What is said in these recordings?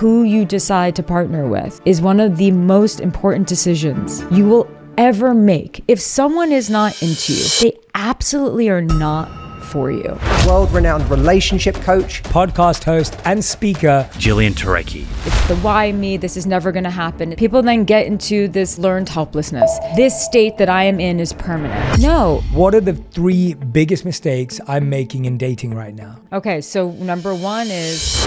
who you decide to partner with is one of the most important decisions you will ever make. If someone is not into you, they absolutely are not for you. World-renowned relationship coach, podcast host, and speaker, Jillian Turecki. It's the why me, this is never gonna happen. People then get into this learned helplessness. This state that I am in is permanent. No. What are the 3 biggest mistakes I'm making in dating right now? Okay, so number 1 is...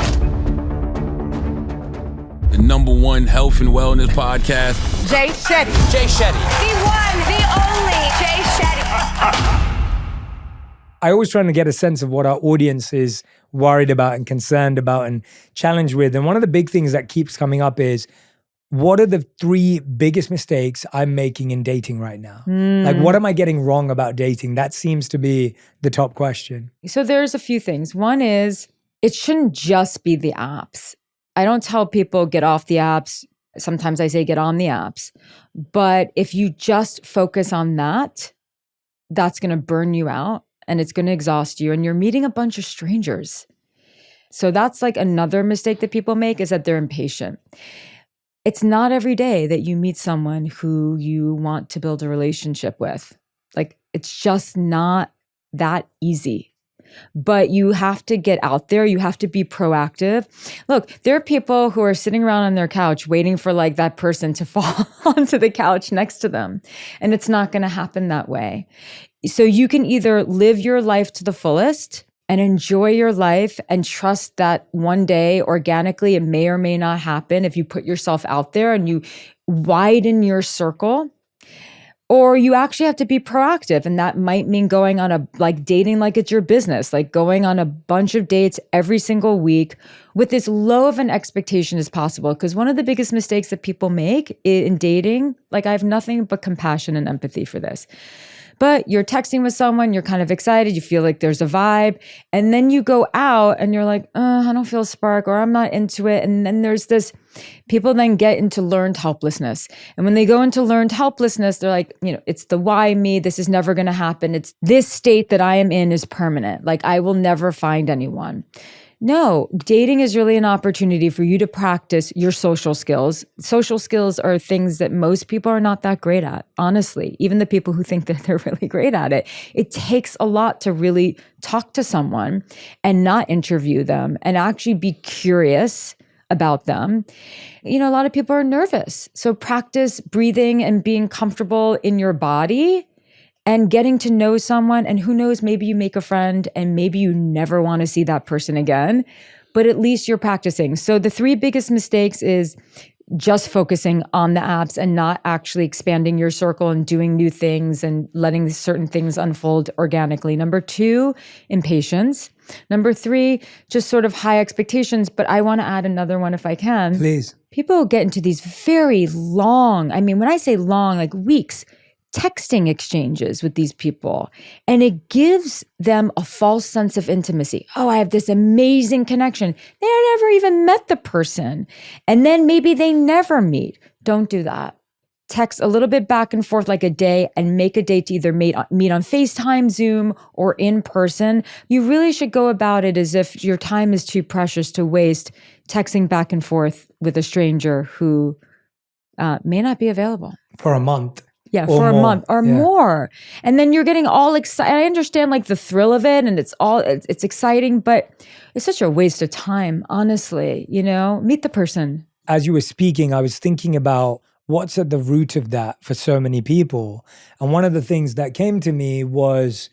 the #1 health and wellness podcast. Jay Shetty. Jay Shetty. The one, the only Jay Shetty. I always try to get a sense of what our audience is worried about and concerned about and challenged with. And one of the big things that keeps coming up is, what are the 3 biggest mistakes I'm making in dating right now? Like, what am I getting wrong about dating? That seems to be the top question. So there's a few things. One is, it shouldn't just be the apps. I don't tell people get off the apps. Sometimes I say get on the apps. But if you just focus on that, that's going to burn you out and it's going to exhaust you and you're meeting a bunch of strangers. So that's like another mistake that people make, is that they're impatient. It's not every day that you meet someone who you want to build a relationship with. Like, it's just not that easy. But you have to get out there. You have to be proactive. Look, there are people who are sitting around on their couch waiting for like that person to fall onto the couch next to them. And it's not going to happen that way. So you can either live your life to the fullest and enjoy your life and trust that one day organically it may or may not happen if you put yourself out there and you widen your circle. Or you actually have to be proactive, and that might mean going on dating like it's your business, like going on a bunch of dates every single week with as low of an expectation as possible. Because one of the biggest mistakes that people make in dating, like, I have nothing but compassion and empathy for this. But you're texting with someone, you're kind of excited, you feel like there's a vibe, and then you go out and you're like, I don't feel a spark, or I'm not into it. And then there's this, people then get into learned helplessness. And when they go into learned helplessness, they're like, it's the why me, this is never going to happen. It's this state that I am in is permanent. Like, I will never find anyone. No, dating is really an opportunity for you to practice your social skills. Social skills are things that most people are not that great at, honestly. Even the people who think that they're really great at it. It takes a lot to really talk to someone and not interview them and actually be curious about them. A lot of people are nervous. So practice breathing and being comfortable in your body and getting to know someone. And who knows, maybe you make a friend and maybe you never want to see that person again, but at least you're practicing. So the 3 biggest mistakes is just focusing on the apps and not actually expanding your circle and doing new things and letting certain things unfold organically. Number 2, impatience. Number 3, just sort of high expectations. But I want to add another one if I can. Please. People get into these very long, when I say long, like weeks, texting exchanges with these people. And it gives them a false sense of intimacy. Oh, I have this amazing connection. They never even met the person. And then maybe they never meet. Don't do that. Text a little bit back and forth like a day and make a date to either meet on FaceTime, Zoom, or in person. You really should go about it as if your time is too precious to waste texting back and forth with a stranger who may not be available. For a month. Yeah, for a month or more. And then you're getting all excited. I understand like the thrill of it and it's exciting, but it's such a waste of time, honestly, meet the person. As you were speaking, I was thinking about what's at the root of that for so many people. And one of the things that came to me was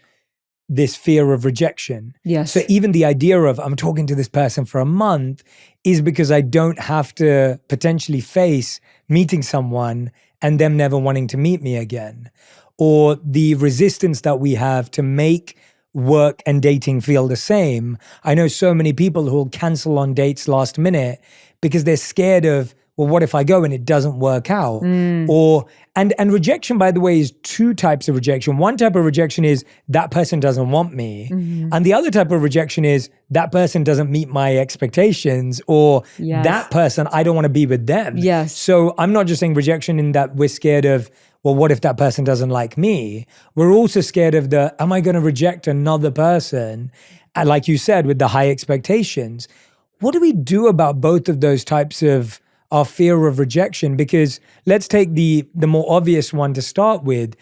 this fear of rejection. Yes. So even the idea of I'm talking to this person for a month is because I don't have to potentially face meeting someone and them never wanting to meet me again. Or the resistance that we have to make work and dating feel the same. I know so many people who will cancel on dates last minute because they're scared of, well, what if I go and it doesn't work out? Or and rejection, by the way, is 2 types of rejection. One type of rejection is that person doesn't want me. And the other type of rejection is that person doesn't meet my expectations, or that person, I don't want to be with them. Yes. So I'm not just saying rejection in that we're scared of, well, what if that person doesn't like me? We're also scared of am I going to reject another person? And like you said, with the high expectations. What do we do about both of those types of our fear of rejection? Because let's take the more obvious one to start with.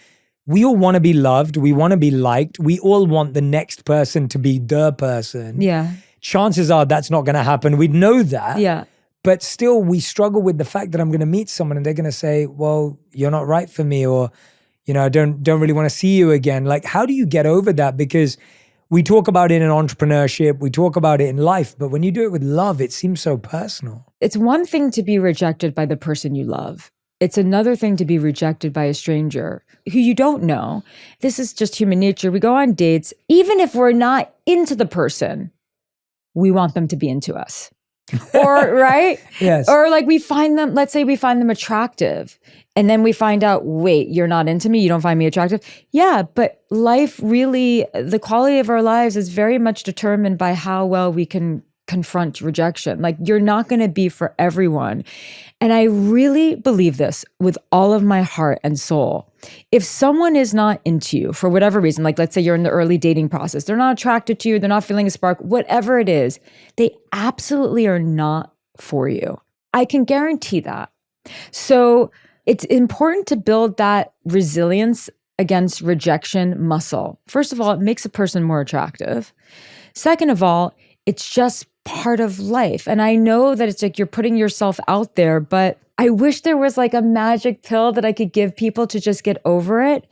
We all want to be loved. We want to be liked. We all want the next person to be the person. Yeah. Chances are that's not going to happen. We'd know that. Yeah. But still, we struggle with the fact that I'm going to meet someone and they're going to say, well, you're not right for me, or, I don't really want to see you again. Like, how do you get over that? Because we talk about it in entrepreneurship, we talk about it in life, but when you do it with love, it seems so personal. It's one thing to be rejected by the person you love. It's another thing to be rejected by a stranger who you don't know. This is just human nature. We go on dates, even if we're not into the person, we want them to be into us. Or, right? Yes. Or like let's say we find them attractive, and then we find out, wait, you're not into me, you don't find me attractive. Yeah, but life really, the quality of our lives is very much determined by how well we can confront rejection. Like, you're not going to be for everyone. And I really believe this with all of my heart and soul. If someone is not into you for whatever reason, like let's say you're in the early dating process, they're not attracted to you, they're not feeling a spark, whatever it is, they absolutely are not for you. I can guarantee that. So it's important to build that resilience against rejection muscle. First of all, it makes a person more attractive. Second of all, it's just part of life. And I know that it's like you're putting yourself out there, but I wish there was like a magic pill that I could give people to just get over it.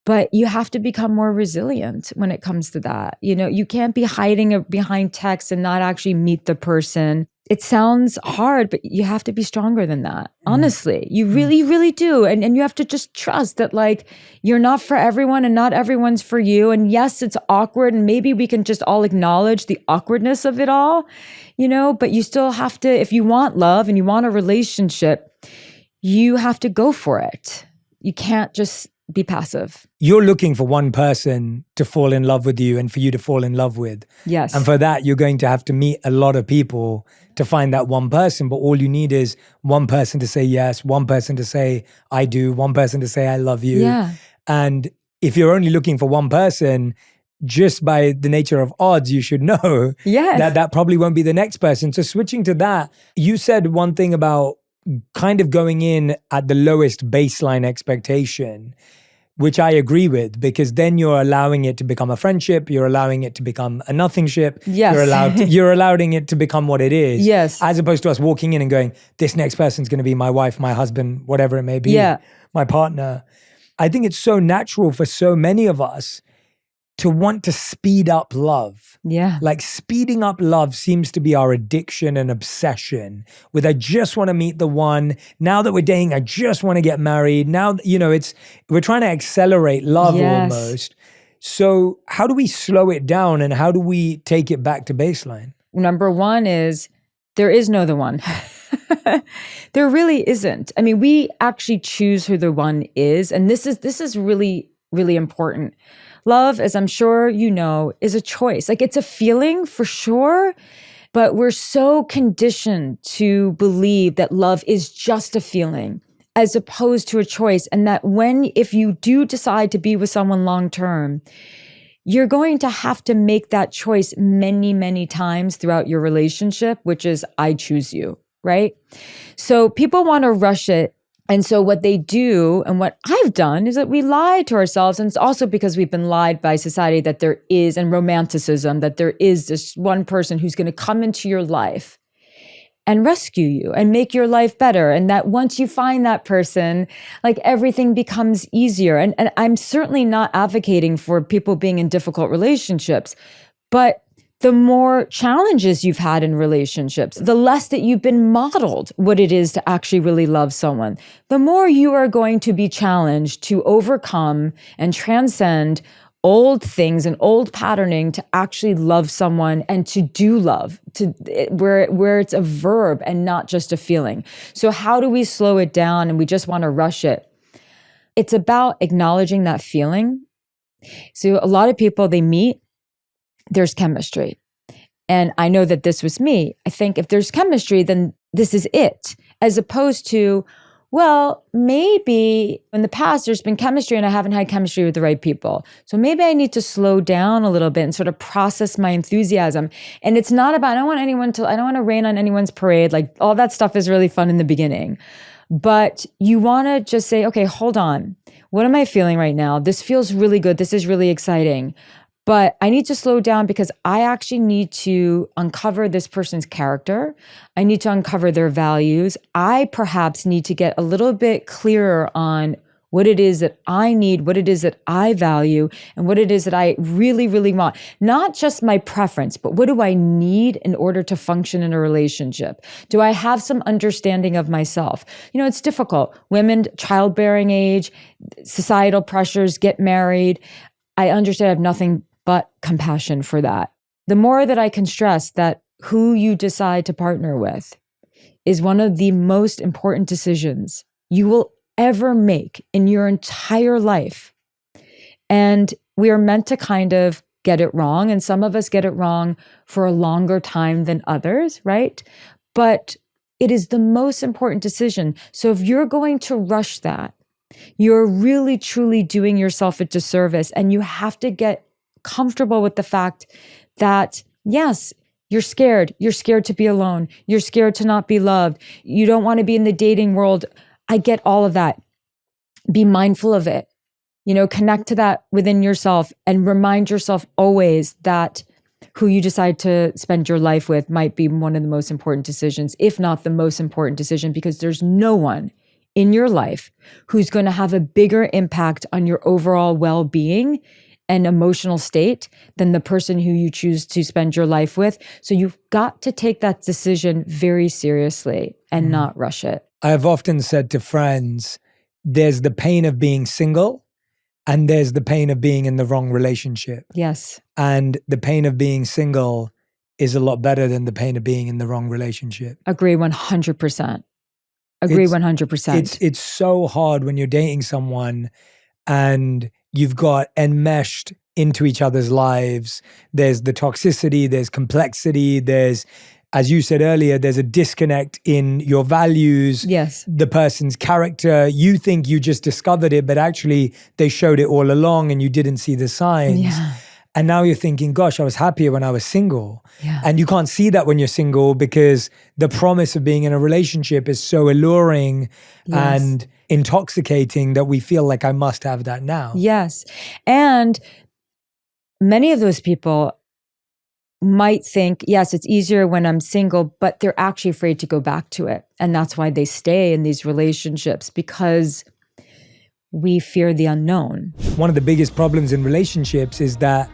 But you have to become more resilient when it comes to that. You can't be hiding behind text and not actually meet the person. It sounds hard, but you have to be stronger than that. Honestly, you really, really do. And you have to just trust that like you're not for everyone and not everyone's for you. And yes, it's awkward. And maybe we can just all acknowledge the awkwardness of it all, but you still have to, if you want love and you want a relationship, you have to go for it. You can't just be passive. You're looking for one person to fall in love with you and for you to fall in love with. Yes. And for that, you're going to have to meet a lot of people to find that one person. But all you need is one person to say yes, one person to say, I do, one person to say, I love you. Yeah. And if you're only looking for one person, just by the nature of odds, you should know Yes. that probably won't be the next person. So switching to that, you said one thing about kind of going in at the lowest baseline expectation, which I agree with, because then you're allowing it to become a friendship, you're allowing it to become a nothingship, Yes. you're allowing it to become what it is. Yes. As opposed to us walking in and going, this next person's going to be my wife, my husband, whatever it may be, Yeah. my partner. I think it's so natural for so many of us to want to speed up love. Yeah. Like speeding up love seems to be our addiction and obsession with I just want to meet the one. Now that we're dating, I just want to get married. Now, we're trying to accelerate love Yes. almost. So how do we slow it down and how do we take it back to baseline? Number one is there is no the one. There really isn't. I mean, we actually choose who the one is. And this is really, really important. Love, as I'm sure you know, is a choice. Like, it's a feeling for sure, but we're so conditioned to believe that love is just a feeling as opposed to a choice. And that if you do decide to be with someone long term, you're going to have to make that choice many, many times throughout your relationship, which is I choose you, right? So people want to rush it. And so what they do, and what I've done, is that we lie to ourselves. And it's also because we've been lied by society that there is, and romanticism, that there is this one person who's going to come into your life and rescue you and make your life better. And that once you find that person, like everything becomes easier. And I'm certainly not advocating for people being in difficult relationships, but the more challenges you've had in relationships, the less that you've been modeled what it is to actually really love someone, the more you are going to be challenged to overcome and transcend old things and old patterning to actually love someone and to do love, where it's a verb and not just a feeling. So how do we slow it down and we just want to rush it? It's about acknowledging that feeling. So a lot of people, they meet, there's chemistry. And I know that this was me. I think if there's chemistry, then this is it. As opposed to, well, maybe in the past there's been chemistry and I haven't had chemistry with the right people. So maybe I need to slow down a little bit and sort of process my enthusiasm. And it's not about, I don't want to rain on anyone's parade. Like all that stuff is really fun in the beginning. But you want to just say, okay, hold on. What am I feeling right now? This feels really good. This is really exciting. But I need to slow down because I actually need to uncover this person's character. I need to uncover their values. I perhaps need to get a little bit clearer on what it is that I need, what it is that I value, and what it is that I really, really want. Not just my preference, but what do I need in order to function in a relationship? Do I have some understanding of myself? You know, it's difficult. Women, childbearing age, societal pressures, get married. I understand I have nothing but compassion for that. The more that I can stress that who you decide to partner with is one of the most important decisions you will ever make in your entire life. And we are meant to kind of get it wrong. And some of us get it wrong for a longer time than others, right? But it is the most important decision. So if you're going to rush that, you're really, truly doing yourself a disservice. And you have to get comfortable with the fact that, yes, you're scared. You're scared to be alone. You're scared to not be loved. You don't want to be in the dating world. I get all of that. Be mindful of it. You know, connect to that within yourself and remind yourself always that who you decide to spend your life with might be one of the most important decisions, if not the most important decision, because there's no one in your life who's going to have a bigger impact on your overall well-being and emotional state than the person who you choose to spend your life with. So you've got to take that decision very seriously and not rush it. I have often said to friends, there's the pain of being single and there's the pain of being in the wrong relationship. Yes. And the pain of being single is a lot better than the pain of being in the wrong relationship. Agree 100%. Agree 100%. It's so hard when you're dating someone and you've got enmeshed into each other's lives. There's the toxicity, there's complexity, there's, as you said earlier, there's a disconnect in your values. Yes. The person's character. You think you just discovered it, but actually they showed it all along and you didn't see the signs. Yeah. And now you're thinking, gosh, I was happier when I was single. Yeah. And you can't see that when you're single because the promise of being in a relationship is so alluring and intoxicating that we feel like I must have that now. Yes. And many of those people might think, yes, it's easier when I'm single, but they're actually afraid to go back to it. And that's why they stay in these relationships, because we fear the unknown. One of the biggest problems in relationships is that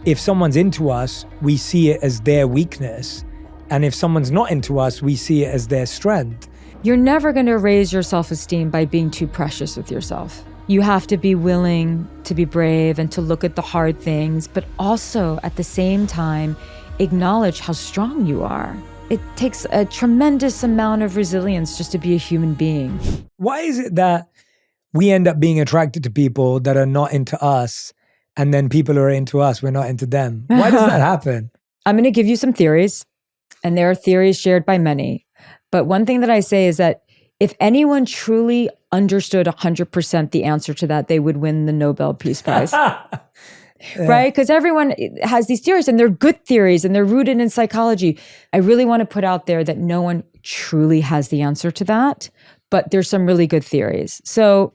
if someone's into us, we see it as their weakness. And if someone's not into us, we see it as their strength. You're never going to raise your self-esteem by being too precious with yourself. You have to be willing to be brave and to look at the hard things, but also at the same time, acknowledge how strong you are. It takes a tremendous amount of resilience just to be a human being. Why is it that we end up being attracted to people that are not into us, and then people who are into us, we're not into them? Why does that happen? I'm going to give you some theories, and there are theories shared by many. But one thing that I say is that if anyone truly understood 100% the answer to that, they would win the Nobel Peace Prize. Right? Because everyone has these theories and they're good theories and they're rooted in psychology. I really want to put out there that no one truly has the answer to that, but there's some really good theories. So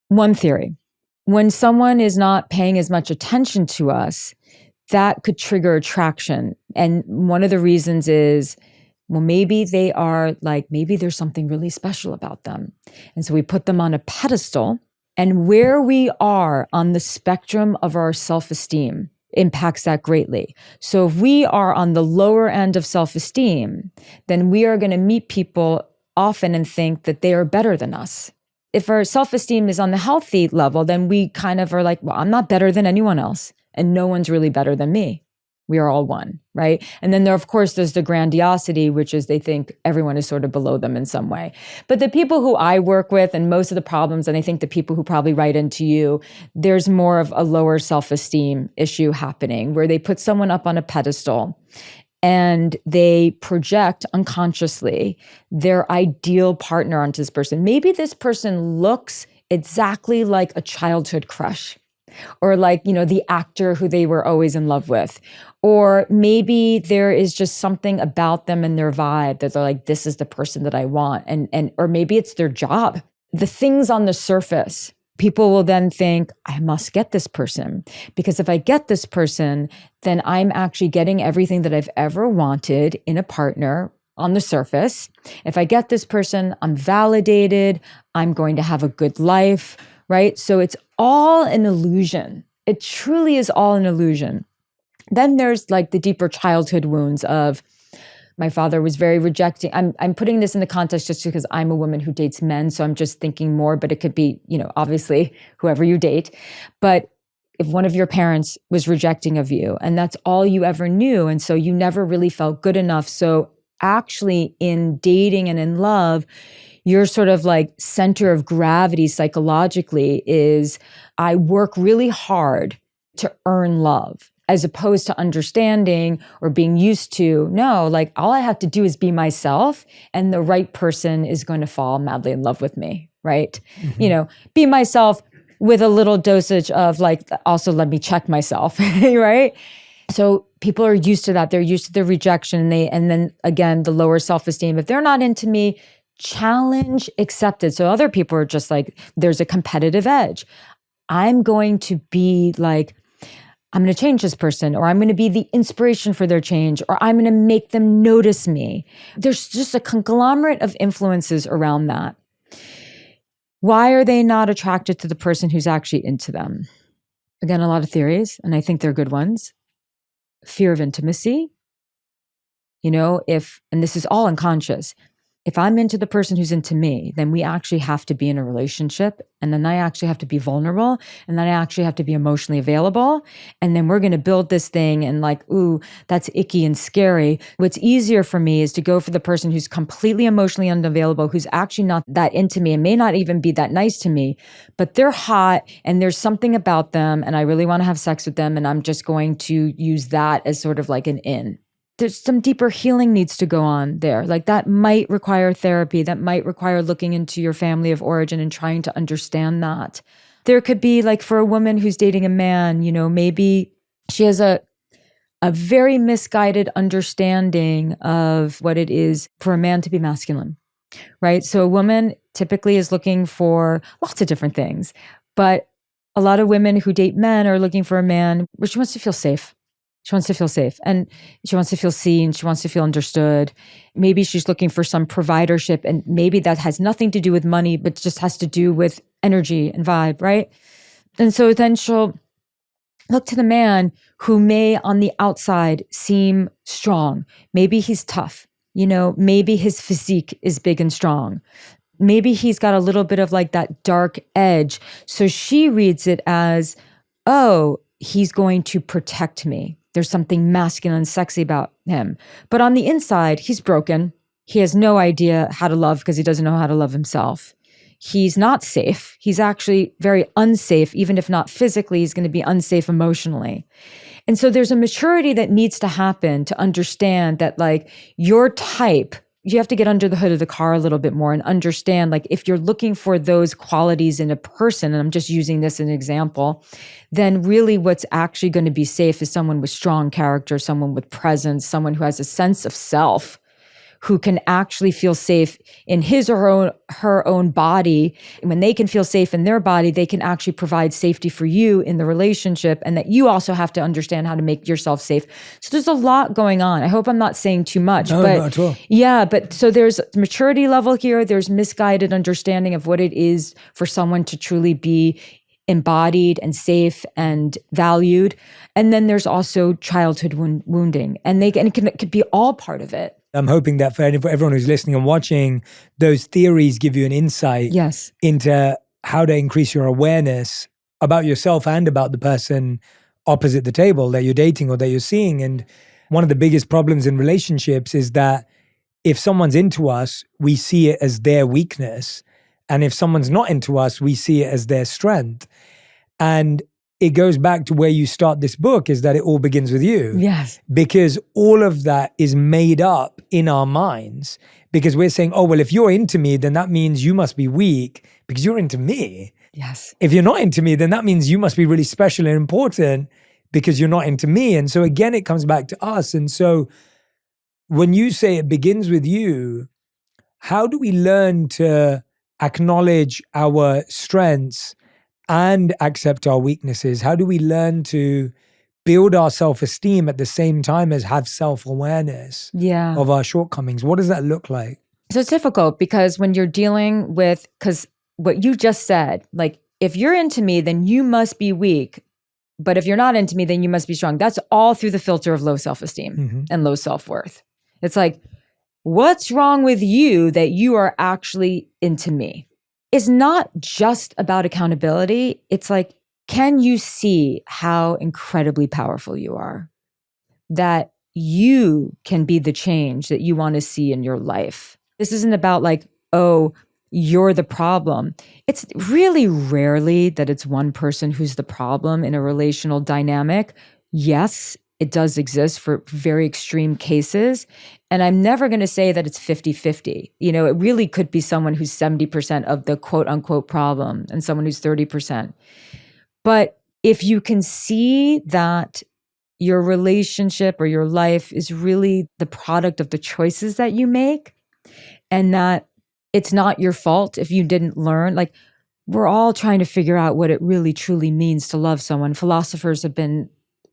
one theory, when someone is not paying as much attention to us, that could trigger attraction. And one of the reasons is, well, maybe they are like, maybe there's something really special about them. And so we put them on a pedestal, and where we are on the spectrum of our self-esteem impacts that greatly. So if we are on the lower end of self-esteem, then we are going to meet people often and think that they are better than us. If our self-esteem is on the healthy level, then we kind of are like, well, I'm not better than anyone else, and no one's really better than me. We are all one, right? And then of course, there's the grandiosity, which is they think everyone is sort of below them in some way. But the people who I work with and most of the problems, and I think the people who probably write into you, there's more of a lower self-esteem issue happening where they put someone up on a pedestal and they project unconsciously their ideal partner onto this person. Maybe this person looks exactly like a childhood crush, or like, the actor who they were always in love with. Or maybe there is just something about them and their vibe that they're like, this is the person that I want. Or maybe it's their job. The things on the surface, people will then think, I must get this person, because if I get this person, then I'm actually getting everything that I've ever wanted in a partner on the surface. If I get this person, I'm validated, I'm going to have a good life, right? So it's all an illusion. It truly is all an illusion. Then there's like the deeper childhood wounds of, my father was very rejecting. I'm putting this in the context just because I'm a woman who dates men. So I'm just thinking more, but it could be, obviously whoever you date. But if one of your parents was rejecting of you and that's all you ever knew, and so you never really felt good enough. So actually in dating and in love, your sort of like center of gravity psychologically is, I work really hard to earn love, as opposed to understanding or being used to, no, like all I have to do is be myself and the right person is going to fall madly in love with me, right? Mm-hmm. Be myself with a little dosage of like, also let me check myself, right? So people are used to that. They're used to the rejection. And then again, the lower self-esteem. If they're not into me, challenge accepted. So other people are just like, there's a competitive edge. I'm going to be like, I'm going to change this person, or I'm going to be the inspiration for their change, or I'm going to make them notice me. There's just a conglomerate of influences around that. Why are they not attracted to the person who's actually into them? Again, a lot of theories, and I think they're good ones. Fear of intimacy. And this is all unconscious. If I'm into the person who's into me, then we actually have to be in a relationship. And then I actually have to be vulnerable. And then I actually have to be emotionally available. And then we're going to build this thing and like, ooh, that's icky and scary. What's easier for me is to go for the person who's completely emotionally unavailable, who's actually not that into me and may not even be that nice to me, but they're hot and there's something about them and I really want to have sex with them. And I'm just going to use that as sort of like an in. There's some deeper healing needs to go on there. Like that might require therapy. That might require looking into your family of origin and trying to understand that. There could be like for a woman who's dating a man, maybe she has a very misguided understanding of what it is for a man to be masculine, right? So a woman typically is looking for lots of different things, but a lot of women who date men are looking for a man where she wants to feel safe. She wants to feel safe and she wants to feel seen. She wants to feel understood. Maybe she's looking for some providership and maybe that has nothing to do with money, but just has to do with energy and vibe, right? And so then she'll look to the man who may on the outside seem strong. Maybe he's tough. Maybe his physique is big and strong. Maybe he's got a little bit of like that dark edge. So she reads it as, oh, he's going to protect me. There's something masculine and sexy about him. But on the inside, he's broken. He has no idea how to love because he doesn't know how to love himself. He's not safe. He's actually very unsafe. Even if not physically, he's going to be unsafe emotionally. And so there's a maturity that needs to happen to understand that like your type, you have to get under the hood of the car a little bit more and understand, like, if you're looking for those qualities in a person, and I'm just using this as an example, then really what's actually going to be safe is someone with strong character, someone with presence, someone who has a sense of self, who can actually feel safe in his or her own body. And when they can feel safe in their body, they can actually provide safety for you in the relationship, and that you also have to understand how to make yourself safe. So there's a lot going on. I hope I'm not saying too much. No, but not at all. Yeah, but so there's maturity level here. There's misguided understanding of what it is for someone to truly be embodied and safe and valued. And then there's also childhood wounding, and it could be all part of it. I'm hoping that for everyone who's listening and watching, those theories give you an insight into how to increase your awareness about yourself and about the person opposite the table that you're dating or that you're seeing. And one of the biggest problems in relationships is that if someone's into us, we see it as their weakness. And if someone's not into us, we see it as their strength. And it goes back to where you start this book, is that it all begins with you. Yes. Because all of that is made up in our minds, because we're saying, oh, well, if you're into me, then that means you must be weak because you're into me. Yes. If you're not into me, then that means you must be really special and important because you're not into me. And so again, it comes back to us. And so when you say it begins with you, how do we learn to acknowledge our strengths and accept our weaknesses? How do we learn to build our self-esteem at the same time as have self-awareness of our shortcomings? What does that look like? So it's difficult because when you're dealing with, because what you just said, like, if you're into me, then you must be weak. But if you're not into me, then you must be strong. That's all through the filter of low self-esteem and low self-worth. It's like, what's wrong with you that you are actually into me? It's not just about accountability. It's like, can you see how incredibly powerful you are? That you can be the change that you want to see in your life. This isn't about like, oh, you're the problem. It's really rarely that it's one person who's the problem in a relational dynamic. Yes, it does exist for very extreme cases. And I'm never going to say that it's 50-50. You know, it really could be someone who's 70% of the quote unquote problem and someone who's 30%. But if you can see that your relationship or your life is really the product of the choices that you make, and that it's not your fault if you didn't learn, like, we're all trying to figure out what it really truly means to love someone. Philosophers have been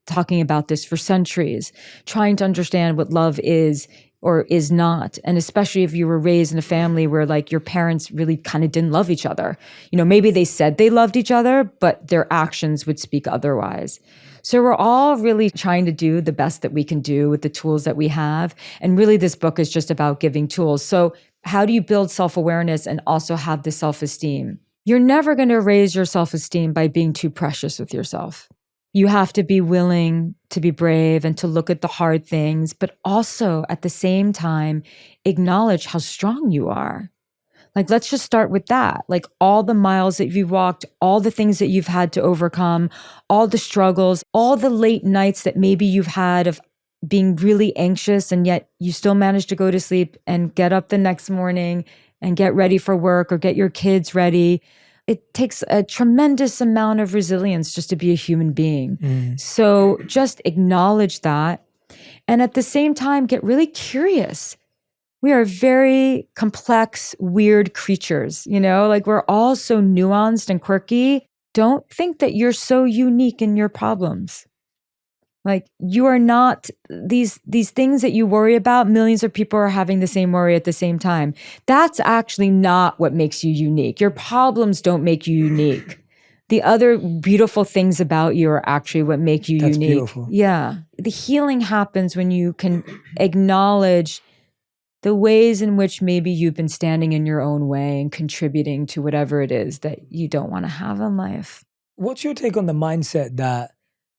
talking about this for centuries, trying to understand what love is or is not. And especially if you were raised in a family where like your parents really kind of didn't love each other. You know, maybe they said they loved each other, but their actions would speak otherwise. So we're all really trying to do the best that we can do with the tools that we have. And really this book is just about giving tools. So how do you build self-awareness and also have the self-esteem? You're never going to raise your self-esteem by being too precious with yourself. You have to be willing to be brave and to look at the hard things, but also at the same time, acknowledge how strong you are. Like, let's just start with that. Like all the miles that you've walked, all the things that you've had to overcome, all the struggles, all the late nights that maybe you've had of being really anxious, and yet you still manage to go to sleep and get up the next morning and get ready for work or get your kids ready. It takes a tremendous amount of resilience just to be a human being. So just acknowledge that. And at the same time, get really curious. We are very complex, weird creatures, you know, like we're all so nuanced and quirky. Don't think that you're so unique in your problems. Like you are not these things that you worry about. Millions of people are having the same worry at the same time. That's actually not what makes you unique. Your problems don't make you unique. The other beautiful things about you are actually what make you That's unique. beautiful. Yeah. The healing happens when you can acknowledge the ways in which maybe you've been standing in your own way and contributing to whatever it is that you don't want to have in life. What's your take on the mindset that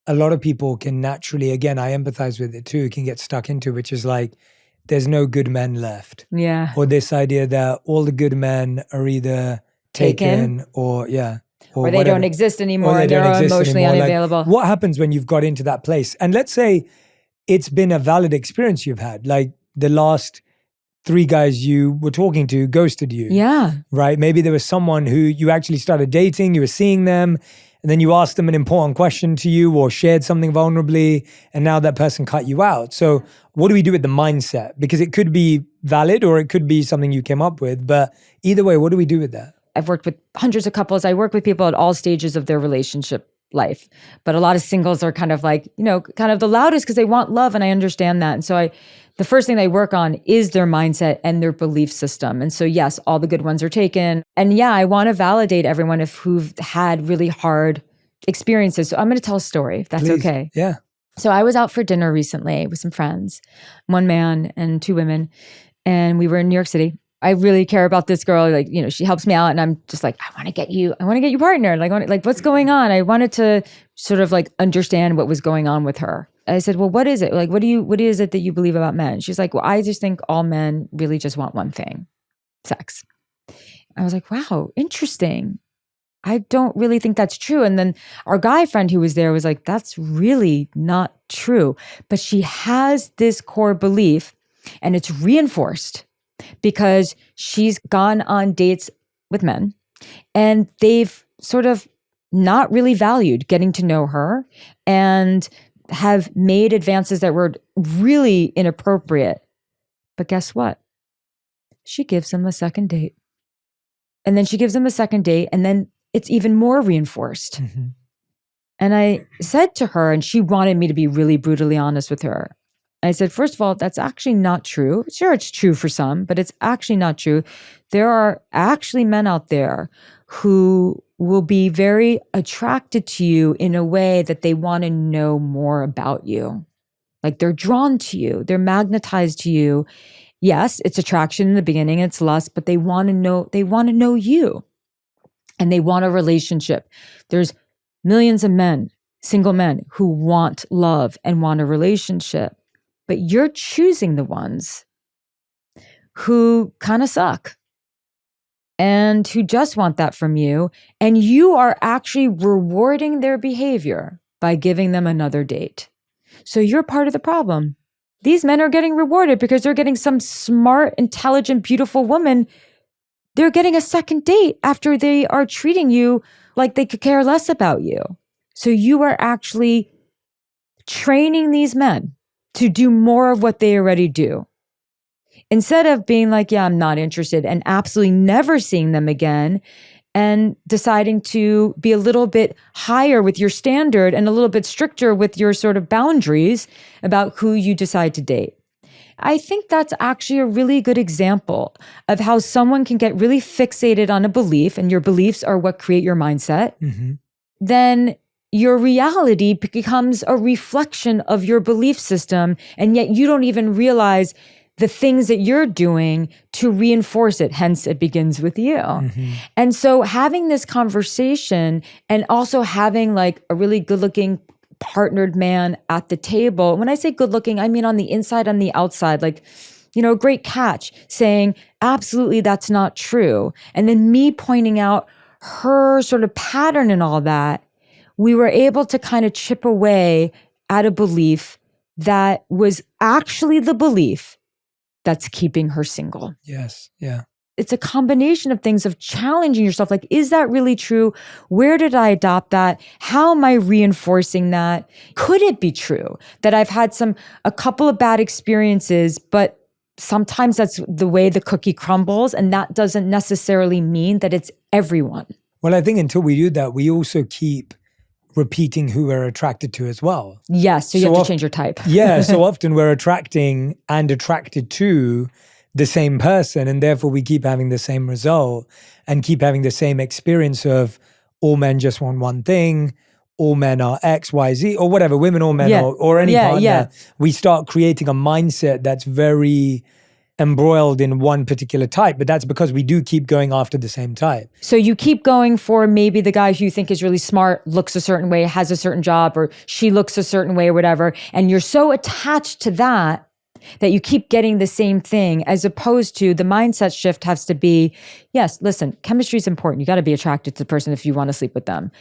a lot of people can naturally, again, I empathize with it too, can get stuck into, which is like, there's no good men left. Yeah. Or this idea that all the good men are either taken or, yeah. Or they whatever. don't exist anymore Or and they don't they're exist emotionally anymore. unavailable. Like, what happens when you've got into that place? And let's say it's been a valid experience you've had. Like the last 3 guys you were talking to ghosted you. Yeah. Right? Maybe there was someone who you actually started dating, you were seeing them, and then you asked them an important question to you or shared something vulnerably, and now that person cut you out. So what do we do with the mindset? Because it could be valid or it could be something you came up with, but either way, what do we do with that? I've worked with hundreds of couples. I work with people at all stages of their relationship life, but a lot of singles are kind of like, you know, kind of the loudest because they want love, and I understand that. And so the first thing they work on is their mindset and their belief system. And so yes, all the good ones are taken. And yeah, I want to validate everyone who've had really hard experiences. So I'm going to tell a story, if that's Please. okay. Yeah. So I was out for dinner recently with some friends, 1 man and 2 women, and we were in New York City. I really care about this girl. Like, you know, she helps me out, and I'm just like, I want to get you partnered. Like, what's going on? I wanted to sort of like understand what was going on with her. I said, well, what is it? Like, what is it that you believe about men? She's like, well, I just think all men really just want one thing, sex. I was like, wow, interesting. I don't really think that's true. And then our guy friend who was there was like, that's really not true. But she has this core belief, and it's reinforced because she's gone on dates with men and they've sort of not really valued getting to know her and have made advances that were really inappropriate. But guess what? She gives them a second date. And then she gives them a second date, and then it's even more reinforced. Mm-hmm. And I said to her, and she wanted me to be really brutally honest with her. I said, first of all, that's actually not true. Sure, it's true for some, but it's actually not true. There are actually men out there who will be very attracted to you in a way that they want to know more about you. Like they're drawn to you, they're magnetized to you. Yes, it's attraction in the beginning, it's lust, but they want to know you. And they want a relationship. There's millions of men, single men, who want love and want a relationship. But you're choosing the ones who kind of suck and who just want that from you. And you are actually rewarding their behavior by giving them another date. So you're part of the problem. These men are getting rewarded because they're getting some smart, intelligent, beautiful woman. They're getting a second date after they are treating you like they could care less about you. So you are actually training these men to do more of what they already do. Instead of being like, yeah, I'm not interested, and absolutely never seeing them again, and deciding to be a little bit higher with your standard and a little bit stricter with your sort of boundaries about who you decide to date. I think that's actually a really good example of how someone can get really fixated on a belief, and your beliefs are what create your mindset. Mm-hmm. Then your reality becomes a reflection of your belief system, and yet you don't even realize the things that you're doing to reinforce it. Hence, it begins with you. Mm-hmm. And so having this conversation and also having like a really good-looking partnered man at the table. When I say good looking, I mean on the inside, on the outside, like, great catch, saying, absolutely, that's not true. And then me pointing out her sort of pattern and all that, we were able to kind of chip away at a belief that was actually the belief that's keeping her single. Yes. Yeah. It's a combination of things of challenging yourself. Like, is that really true? Where did I adopt that? How am I reinforcing that? Could it be true that I've had a couple of bad experiences, but sometimes that's the way the cookie crumbles, and that doesn't necessarily mean that it's everyone. Well, I think until we do that, we also keep repeating who we're attracted to as well. Yes, so you have to change your type. Yeah, so often we're attracting and attracted to the same person, and therefore we keep having the same result and keep having the same experience of all men just want one thing, all men are X, Y, Z, or whatever, women or men or any partner. Yeah. We start creating a mindset that's very embroiled in one particular type, but that's because we do keep going after the same type. So you keep going for maybe the guy who you think is really smart, looks a certain way, has a certain job, or she looks a certain way or whatever, and you're so attached to that you keep getting the same thing, as opposed to the mindset shift has to be, yes, listen, chemistry is important. You got to be attracted to the person if you want to sleep with them.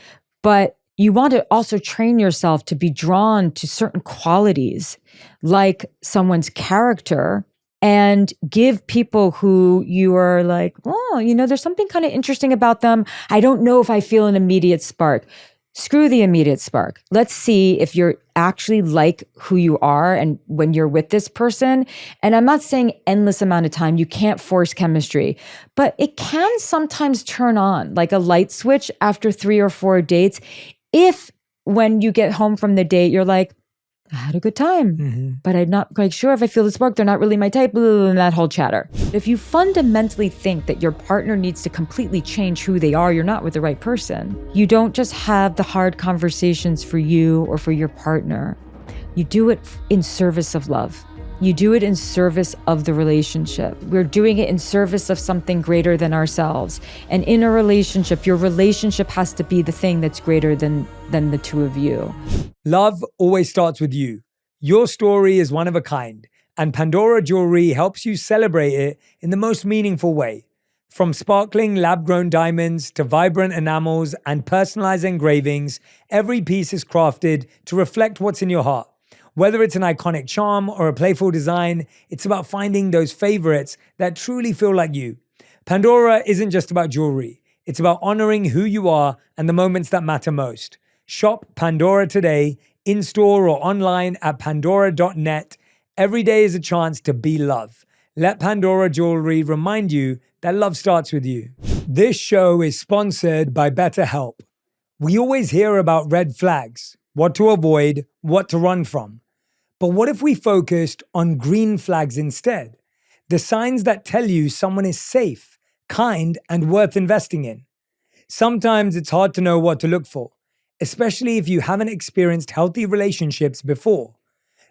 But you want to also train yourself to be drawn to certain qualities, like someone's character, and give people who you are like, oh, there's something kind of interesting about them. I don't know if I feel an immediate spark. Screw the immediate spark. Let's see if you're actually like who you are and when you're with this person. And I'm not saying endless amount of time. You can't force chemistry, but it can sometimes turn on like a light switch after 3 or 4 dates. If when you get home from the date, you're like, I had a good time, but I'm not quite sure if I feel the spark. They're not really my type, blah, blah, blah, that whole chatter. If you fundamentally think that your partner needs to completely change who they are, you're not with the right person. You don't just have the hard conversations for you or for your partner. You do it in service of love. You do it in service of the relationship. We're doing it in service of something greater than ourselves. And in a relationship, your relationship has to be the thing that's greater than the two of you. Love always starts with you. Your story is one of a kind, and Pandora Jewelry helps you celebrate it in the most meaningful way. From sparkling lab-grown diamonds to vibrant enamels and personalized engravings, every piece is crafted to reflect what's in your heart. Whether it's an iconic charm or a playful design, it's about finding those favorites that truly feel like you. Pandora isn't just about jewelry. It's about honoring who you are and the moments that matter most. Shop Pandora today, in-store or online at pandora.net. Every day is a chance to be love. Let Pandora Jewelry remind you that love starts with you. This show is sponsored by BetterHelp. We always hear about red flags, what to avoid, what to run from. But what if we focused on green flags instead? The signs that tell you someone is safe, kind, and worth investing in. Sometimes it's hard to know what to look for, especially if you haven't experienced healthy relationships before.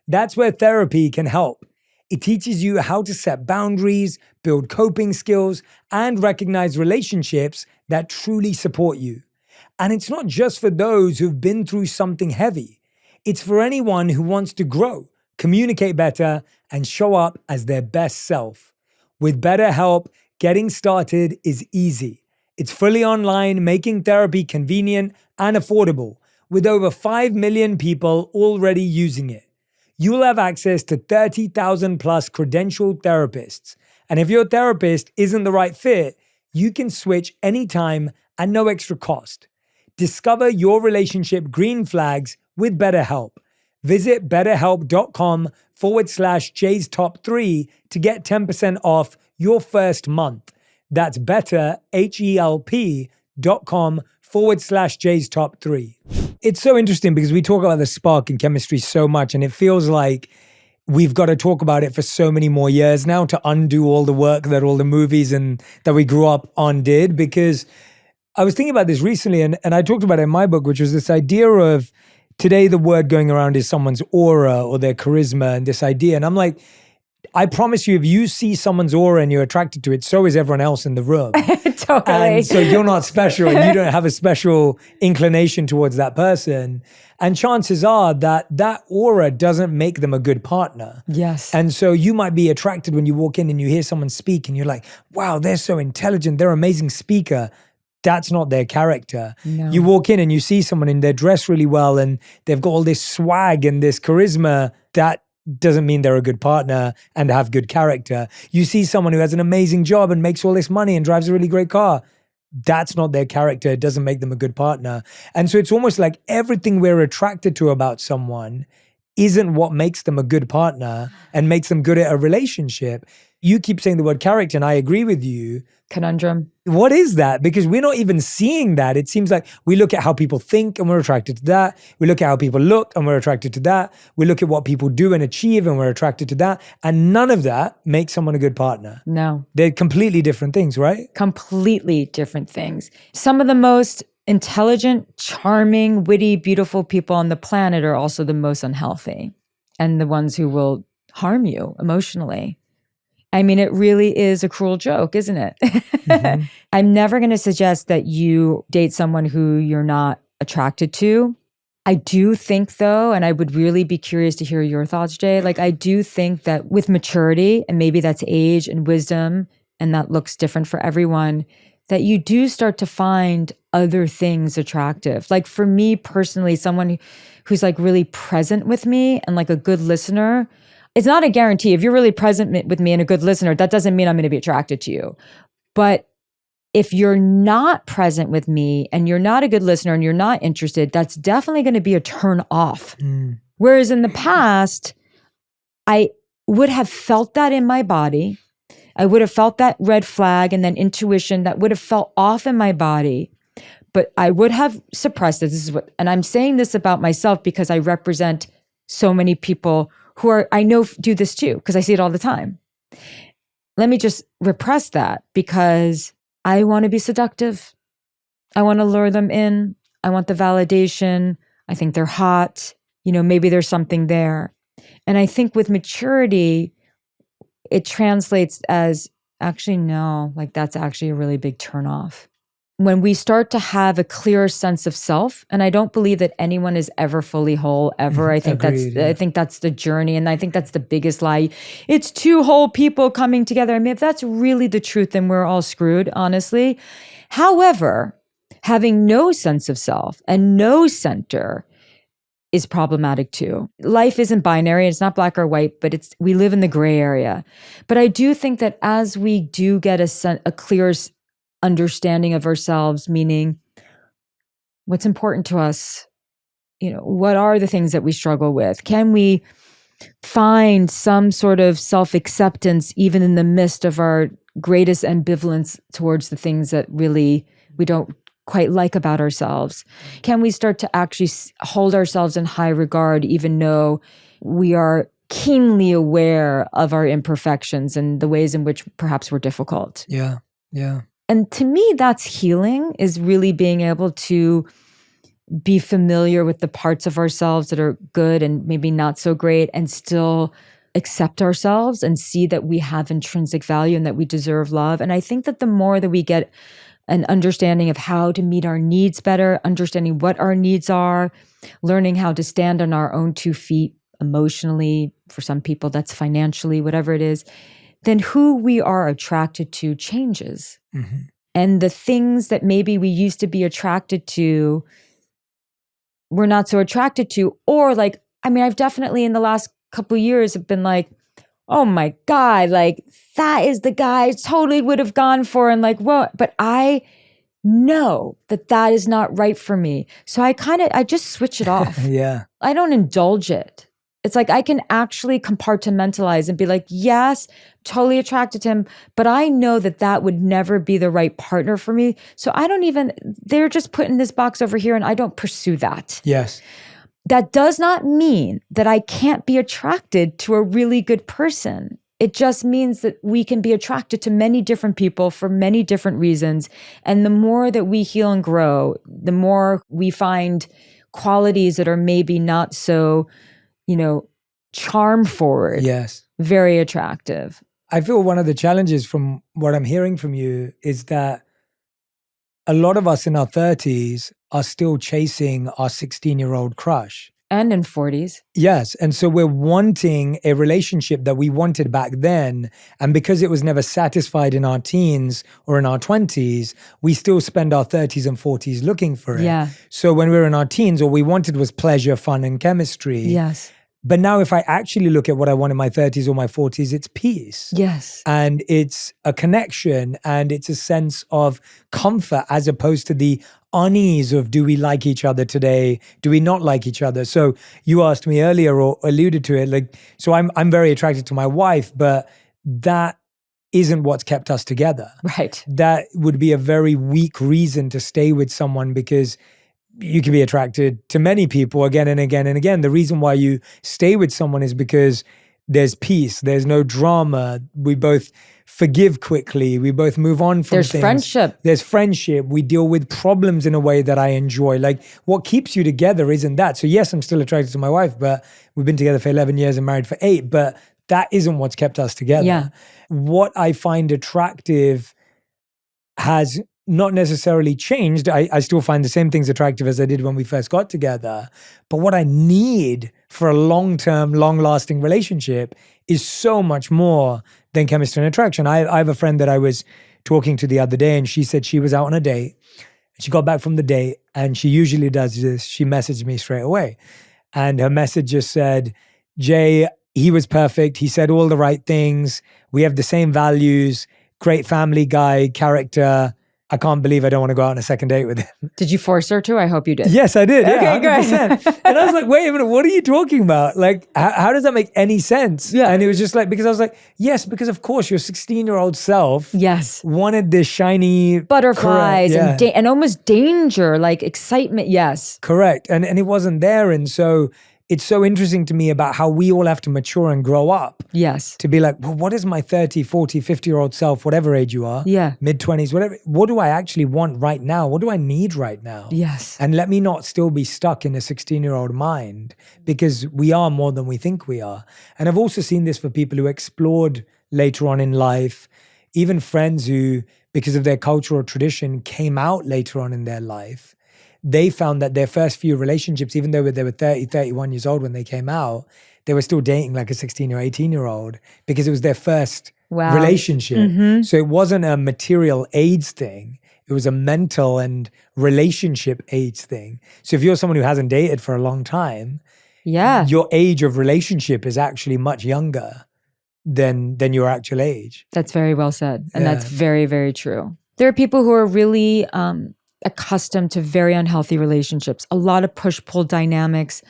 That's where therapy can help. It teaches you how to set boundaries, build coping skills, and recognize relationships that truly support you. And it's not just for those who've been through something heavy. It's for anyone who wants to grow, communicate better, and show up as their best self. With BetterHelp, getting started is easy. It's fully online, making therapy convenient and affordable, with over 5 million people already using it. You'll have access to 30,000 plus credentialed therapists. And if your therapist isn't the right fit, you can switch anytime at no extra cost. Discover your relationship green flags with BetterHelp. Visit betterhelp.com/Jay's Top 3 to get 10% off your first month. That's betterhelp.com/Jay's Top 3. It's so interesting because we talk about the spark in chemistry so much, and it feels like we've got to talk about it for so many more years now to undo all the work that all the movies and that we grew up on did. Because I was thinking about this recently, and I talked about it in my book, which was this idea of today the word going around is someone's aura or their charisma, and this idea. And I'm like, I promise you, if you see someone's aura and you're attracted to it, so is everyone else in the room. Totally. And so you're not special and you don't have a special inclination towards that person. And chances are that that aura doesn't make them a good partner. Yes. And so you might be attracted when you walk in and you hear someone speak and you're like, wow, they're so intelligent. They're an amazing speaker. That's not their character. No. You walk in and you see someone and they're dressed really well and they've got all this swag and this charisma. That doesn't mean they're a good partner and have good character. You see someone who has an amazing job and makes all this money and drives a really great car. That's not their character. It doesn't make them a good partner. And so it's almost like everything we're attracted to about someone isn't what makes them a good partner and makes them good at a relationship. You keep saying the word character, and I agree with you. Conundrum. What is that? Because we're not even seeing that. It seems like we look at how people think and we're attracted to that. We look at how people look and we're attracted to that. We look at what people do and achieve and we're attracted to that. And none of that makes someone a good partner. No. They're completely different things, right? Completely different things. Some of the most intelligent, charming, witty, beautiful people on the planet are also the most unhealthy and the ones who will harm you emotionally. I mean, it really is a cruel joke, isn't it? Mm-hmm. I'm never going to suggest that you date someone who you're not attracted to. I do think, though, and I would really be curious to hear your thoughts, Jay, like I do think that with maturity, and maybe that's age and wisdom, and that looks different for everyone, that you do start to find other things attractive. Like for me personally, someone who's like really present with me and like a good listener. It's not a guarantee. If you're really present with me and a good listener, that doesn't mean I'm going to be attracted to you. But if you're not present with me and you're not a good listener and you're not interested, that's definitely going to be a turn off. Whereas in the past, I would have felt that in my body. I would have felt that red flag and then intuition that would have felt off in my body. But I would have suppressed it. And I'm saying this about myself because I represent so many people who are, I know, do this too, because I see it all the time. Let me just repress that because I want to be seductive. I want to lure them in. I want the validation. I think they're hot. You know, maybe there's something there. And I think with maturity, it translates as actually, no, like that's actually a really big turnoff. when we start to have a clearer sense of self, and I don't believe that anyone is ever fully whole ever. I think Agreed, yeah. I think that's the journey, and I think that's the biggest lie. It's two whole people coming together. I mean, if that's really the truth, then we're all screwed, honestly. However, having no sense of self and no center is problematic too. Life isn't binary. It's not black or white, but we live in the gray area. But I do think that as we do get a clear understanding of ourselves, meaning what's important to us, what are the things that we struggle with? Can we find some sort of self-acceptance even in the midst of our greatest ambivalence towards the things that really we don't quite like about ourselves? Can we start to actually hold ourselves in high regard, even though we are keenly aware of our imperfections and the ways in which perhaps we're difficult? Yeah, yeah. And to me, that's healing, is really being able to be familiar with the parts of ourselves that are good and maybe not so great, and still accept ourselves and see that we have intrinsic value and that we deserve love. And I think that the more that we get an understanding of how to meet our needs better, understanding what our needs are, learning how to stand on our own 2 feet emotionally, for some people that's financially, whatever it is, then who we are attracted to changes. Mm-hmm. And the things that maybe we used to be attracted to, we're not so attracted to. Or I've definitely in the last couple of years have been like, oh my God, that is the guy I totally would have gone for. And whoa, but I know that is not right for me. So I just switch it off. Yeah. I don't indulge it. It's like I can actually compartmentalize and be like, yes, totally attracted to him, but I know that would never be the right partner for me. So they're just put in this box over here and I don't pursue that. Yes. That does not mean that I can't be attracted to a really good person. It just means that we can be attracted to many different people for many different reasons. And the more that we heal and grow, the more we find qualities that are maybe not so, charm forward. Yes. Very attractive. I feel one of the challenges from what I'm hearing from you is that a lot of us in our 30s are still chasing our 16-year-old crush. And in 40s. Yes. And so we're wanting a relationship that we wanted back then. And because it was never satisfied in our teens or in our 20s, we still spend our 30s and 40s looking for it. Yeah. So when we were in our teens, all we wanted was pleasure, fun, and chemistry. Yes. But now if I actually look at what I want in my 30s or my 40s, it's peace. Yes. And it's a connection and it's a sense of comfort as opposed to the unease of do we like each other today? Do we not like each other? So you asked me earlier or alluded to it, so I'm very attracted to my wife, but that isn't what's kept us together. Right. That would be a very weak reason to stay with someone because you can be attracted to many people again and again and again. The reason why you stay with someone is because there's peace, there's no drama. We both forgive quickly. We both move on from things. There's friendship. We deal with problems in a way that I enjoy. What keeps you together isn't that. So yes, I'm still attracted to my wife, but we've been together for 11 years and married for 8, but that isn't what's kept us together. Yeah. What I find attractive has not necessarily changed. I still find the same things attractive as I did when we first got together. But what I need for a long-term, long-lasting relationship is so much more than chemistry and attraction. I have a friend that I was talking to the other day, and she said she was out on a date. She got back from the date, and she usually does this. She messaged me straight away. And her message just said, Jay, he was perfect. He said all the right things. We have the same values. Great family guy, character. I can't believe I don't want to go out on a second date with him. Did you force her to? I hope you did. Yes, I did. Okay, Yeah, 100%. good. And I was like, wait a minute, what are you talking about? How does that make any sense? Yeah. And it was just because I was like, yes, because of course your 16-year-old self Yes. wanted this shiny Butterflies correct, yeah. and almost danger, excitement. Yes. Correct. And it wasn't there. And so it's so interesting to me about how we all have to mature and grow up. Yes. To be like, well, what is my 30, 40, 50-year-old self, whatever age you are, Yeah. mid-20s, whatever, what do I actually want right now? What do I need right now? Yes. And let me not still be stuck in a 16-year-old mind, because we are more than we think we are. And I've also seen this for people who explored later on in life, even friends who because of their culture or tradition, came out later on in their life, they found that their first few relationships, even though they were 30, 31 years old when they came out, they were still dating like a 16 or 18-year-old because it was their first relationship. So it wasn't a material AIDS thing. It was a mental and relationship AIDS thing. So if you're someone who hasn't dated for a long time, your age of relationship is actually much younger than your actual age. That's very well said. And that's very, very true. There are people who are really accustomed to very unhealthy relationships, a lot of push-pull dynamics,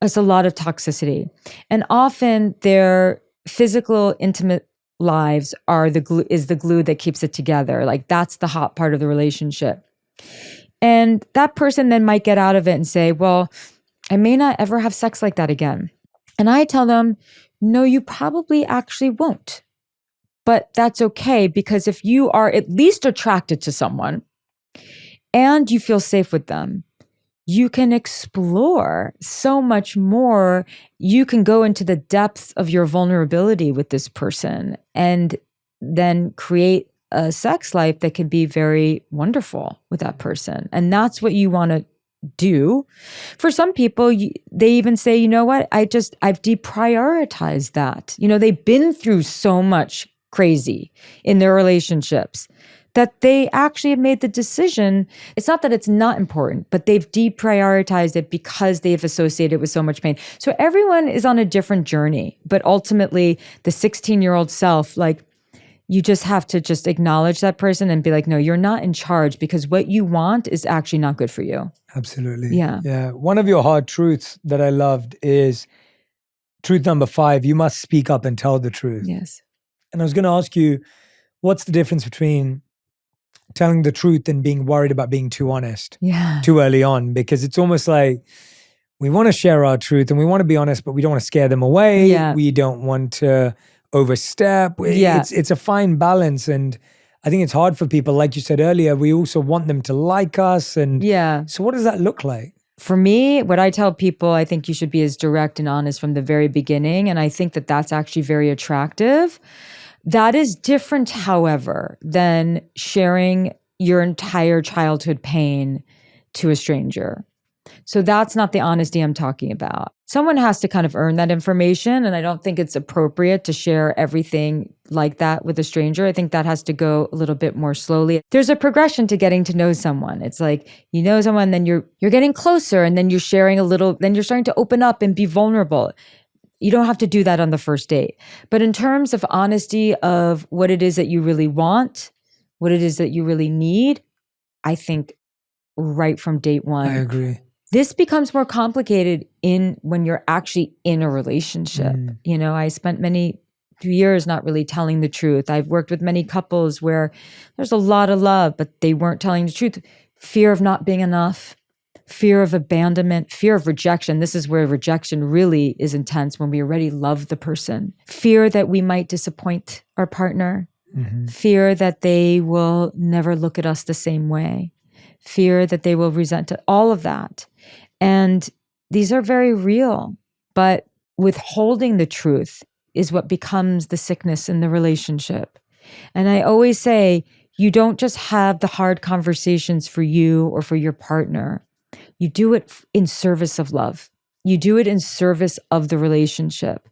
it's a lot of toxicity. And often their physical, intimate lives are the glue that keeps it together. Like that's the hot part of the relationship. And that person then might get out of it and say, well, I may not ever have sex like that again. And I tell them, no, you probably actually won't. But that's okay, because if you are at least attracted to someone and you feel safe with them, you can explore so much more. You can go into the depths of your vulnerability with this person and then create a sex life that can be very wonderful with that person. And that's what you want to do. For some people, they even say, you know what, I've deprioritized that. You know, they've been through so much crazy in their relationships that they actually have made the decision. It's not that it's not important, but they've deprioritized it because they've associated it with so much pain. So everyone is on a different journey, but ultimately the 16-year-old self, like, you just have to just acknowledge that person and be like, no, you're not in charge, because what you want is actually not good for you. Absolutely. Yeah. One of your hard truths that I loved is truth number 5, you must speak up and tell the truth. Yes. And I was going to ask you, what's the difference between telling the truth and being worried about being too honest too early on? Because it's almost like we want to share our truth and we want to be honest, but we don't want to scare them away. Yeah. We don't want to overstep. It's a fine balance. And I think it's hard for people. Like you said earlier, we also want them to like us. And so what does that look like? For me, what I tell people, I think you should be as direct and honest from the very beginning. And I think that that's actually very attractive. That is different, however, than sharing your entire childhood pain to a stranger. So that's not the honesty I'm talking about. Someone has to kind of earn that information, and I don't think it's appropriate to share everything like that with a stranger. I think that has to go a little bit more slowly. There's a progression to getting to know someone. It's like you know someone, then you're getting closer, and then you're sharing a little, then you're starting to open up and be vulnerable. You don't have to do that on the first date. But in terms of honesty of what it is that you really want, what it is that you really need, I think right from date one. I agree. This becomes more complicated when you're actually in a relationship. You know, I spent many years not really telling the truth. I've worked with many couples where there's a lot of love, but they weren't telling the truth. Fear of not being enough, fear of abandonment, fear of rejection. This is where rejection really is intense, when we already love the person. Fear that we might disappoint our partner. Fear that they will never look at us the same way. Fear that they will resent it, all of that. And these are very real, but withholding the truth is what becomes the sickness in the relationship. And I always say, you don't just have the hard conversations for you or for your partner. You do it in service of love. You do it in service of the relationship.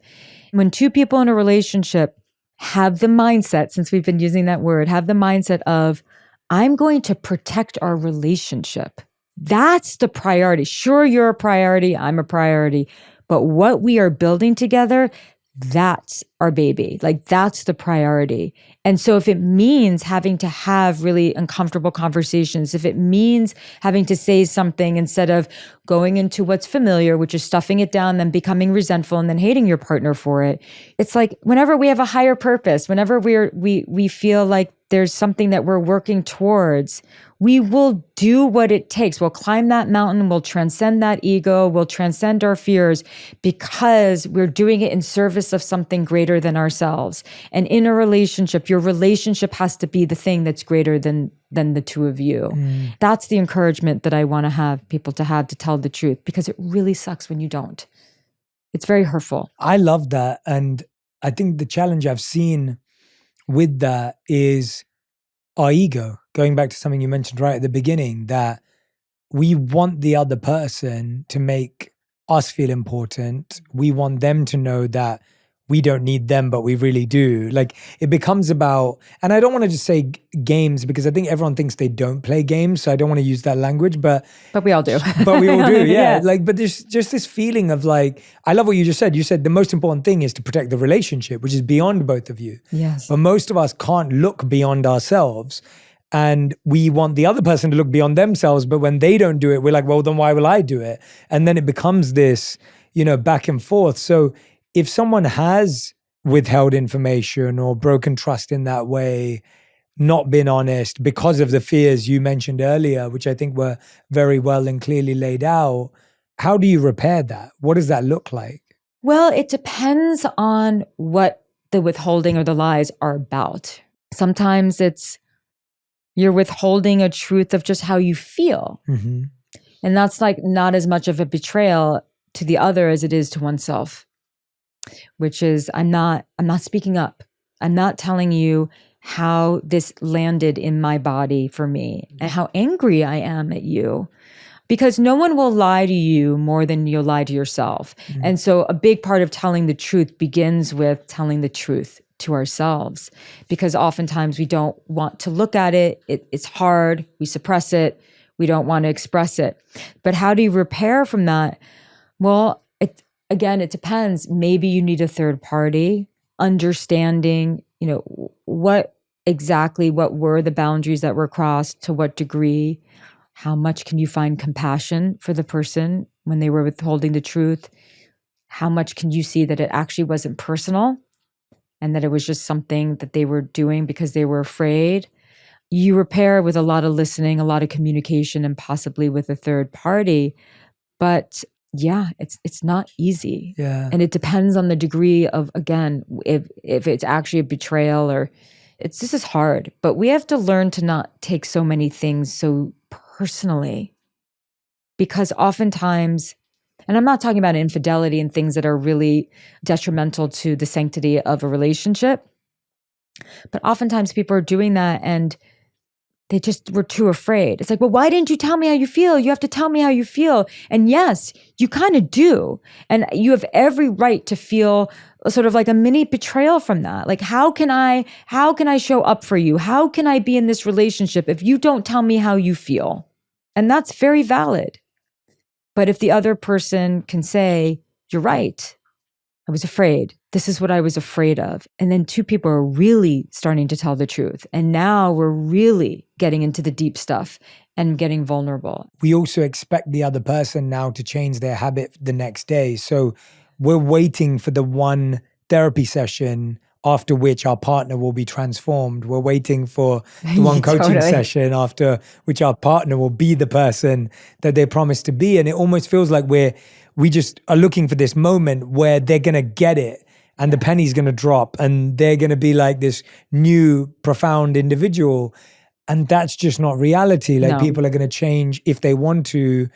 When two people in a relationship have the mindset, since we've been using that word, have the mindset of, I'm going to protect our relationship. That's the priority. Sure, you're a priority, I'm a priority, but what we are building together, that's our baby. Like, that's the priority. And so if it means having to have really uncomfortable conversations, if it means having to say something instead of going into what's familiar, which is stuffing it down, then becoming resentful and then hating your partner for it. It's like whenever we have a higher purpose, whenever we feel like there's something that we're working towards, we will do what it takes. We'll climb that mountain. We'll transcend that ego. We'll transcend our fears because we're doing it in service of something greater than ourselves. And in a relationship, your relationship has to be the thing that's greater than the two of you. That's the encouragement that I want to have people to have, to tell the truth, because it really sucks when you don't. It's very hurtful. I love that. And I think the challenge I've seen with that is our ego, going back to something you mentioned right at the beginning, that we want the other person to make us feel important. We want them to know that we don't need them, but we really do. Like it becomes about, and I don't want to just say games because I think everyone thinks they don't play games. So I don't want to use that language, but we all do. but we all do. Yeah. Yeah. Like, but there's just this feeling of like, I love what you just said. You said the most important thing is to protect the relationship, which is beyond both of you. Yes. But most of us can't look beyond ourselves. And we want the other person to look beyond themselves. But when they don't do it, we're like, well, then why will I do it? And then it becomes this, back and forth. So if someone has withheld information or broken trust in that way, not been honest because of the fears you mentioned earlier, which I think were very well and clearly laid out, how do you repair that? What does that look like? Well, it depends on what the withholding or the lies are about. Sometimes you're withholding a truth of just how you feel. Mm-hmm. And that's like not as much of a betrayal to the other as it is to oneself, which is I'm not speaking up. I'm not telling you how this landed in my body for me and how angry I am at you. Because no one will lie to you more than you'll lie to yourself. Mm-hmm. And so a big part of telling the truth begins with telling the truth to ourselves. Because oftentimes we don't want to look at it. It's hard. We suppress it. We don't want to express it. But how do you repair from that? Well, it depends. Maybe you need a third party understanding, what were the boundaries that were crossed, to what degree. How much can you find compassion for the person when they were withholding the truth? How much can you see that it actually wasn't personal and that it was just something that they were doing because they were afraid? You repair with a lot of listening, a lot of communication, and possibly with a third party. But yeah, it's not easy. Yeah. And it depends on the degree of, again, if it's actually a betrayal or this is hard. But we have to learn to not take so many things so personally, because oftentimes, and I'm not talking about infidelity and things that are really detrimental to the sanctity of a relationship, but oftentimes people are doing that and they just were too afraid. It's like, well, why didn't you tell me how you feel? You have to tell me how you feel. And yes, you kind of do. And you have every right to feel sort of like a mini betrayal from that. Like, how can I show up for you? How can I be in this relationship if you don't tell me how you feel? And that's very valid. But if the other person can say, you're right, I was afraid. This is what I was afraid of. And then two people are really starting to tell the truth. And now we're really getting into the deep stuff and getting vulnerable. We also expect the other person now to change their habit the next day. So we're waiting for the one therapy session after which our partner will be transformed. We're waiting for the one coaching session after which our partner will be the person that they promised to be. And it almost feels like we just are looking for this moment where they're going to get it and the penny's going to drop and they're going to be like this new profound individual. And that's just not reality. Like, people are going to change if they want to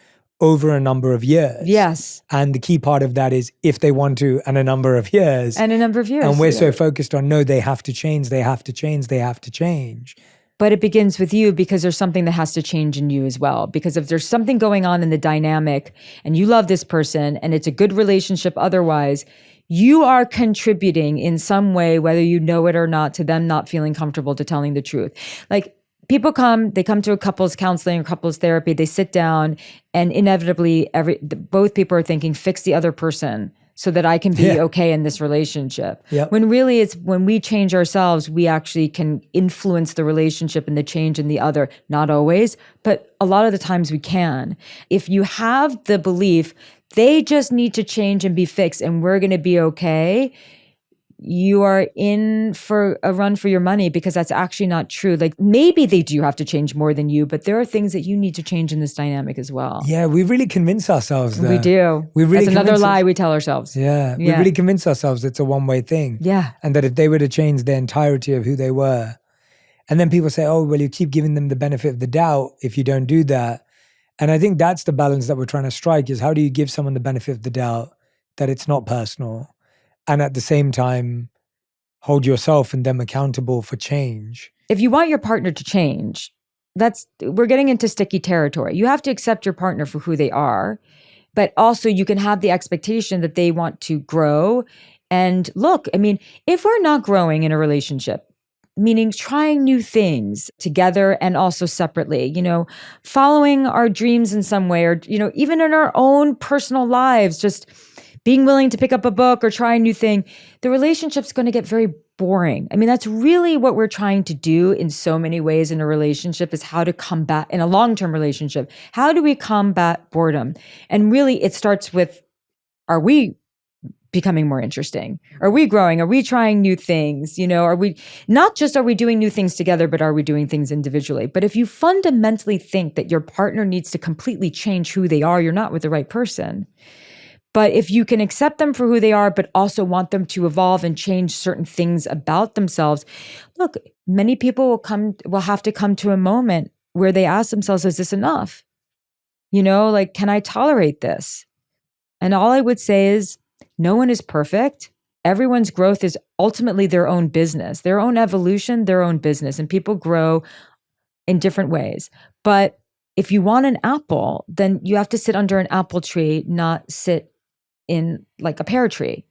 over a number of years. Yes. And the key part of that is if they want to, and a number of years. And a number of years. And we're so focused on, no, they have to change, they have to change, they have to change. But it begins with you, because there's something that has to change in you as well. Because if there's something going on in the dynamic and you love this person and it's a good relationship otherwise, you are contributing in some way, whether you know it or not, to them not feeling comfortable to telling the truth. Like, people they come to a couples counseling or couples therapy, they sit down and inevitably both people are thinking, fix the other person so that I can be okay in this relationship. Yep. When really it's when we change ourselves, we actually can influence the relationship and the change in the other. Not always, but a lot of the times we can. If you have the belief, they just need to change and be fixed and we're going to be okay, you are in for a run for your money, because that's actually not true. Like, maybe they do have to change more than you, but there are things that you need to change in this dynamic as well. Yeah, we really convince ourselves that. We do. That's another lie we tell ourselves. Yeah, we really convince ourselves it's a one-way thing. Yeah. And that if they were to change the entirety of who they were, and then people say, oh, well, you keep giving them the benefit of the doubt if you don't do that. And I think that's the balance that we're trying to strike, is how do you give someone the benefit of the doubt that it's not personal? And at the same time, hold yourself and them accountable for change. If you want your partner to change, we're getting into sticky territory. You have to accept your partner for who they are, but also you can have the expectation that they want to grow. And look, I mean, if we're not growing in a relationship, meaning trying new things together and also separately, following our dreams in some way, or, even in our own personal lives, just being willing to pick up a book or try a new thing, the relationship's going to get very boring. I mean, that's really what we're trying to do in so many ways in a relationship, is how to combat, in a long-term relationship, how do we combat boredom? And really it starts with, are we becoming more interesting? Are we growing? Are we trying new things? Are we doing new things together, but are we doing things individually? But if you fundamentally think that your partner needs to completely change who they are, you're not with the right person. But if you can accept them for who they are, but also want them to evolve and change certain things about themselves, look, many people will have to come to a moment where they ask themselves, is this enough? Can I tolerate this? And all I would say is, no one is perfect. Everyone's growth is ultimately their own business, their own evolution, their own business, and people grow in different ways. But if you want an apple, then you have to sit under an apple tree, not sit in like a pear tree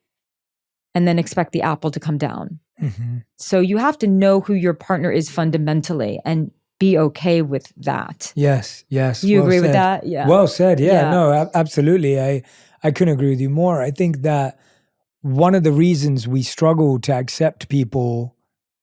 and then expect the apple to come down. Mm-hmm. So you have to know who your partner is fundamentally and be okay with that. Yes. You agree with that? Yeah. Well said. Yeah. No, absolutely. I couldn't agree with you more. I think that one of the reasons we struggle to accept people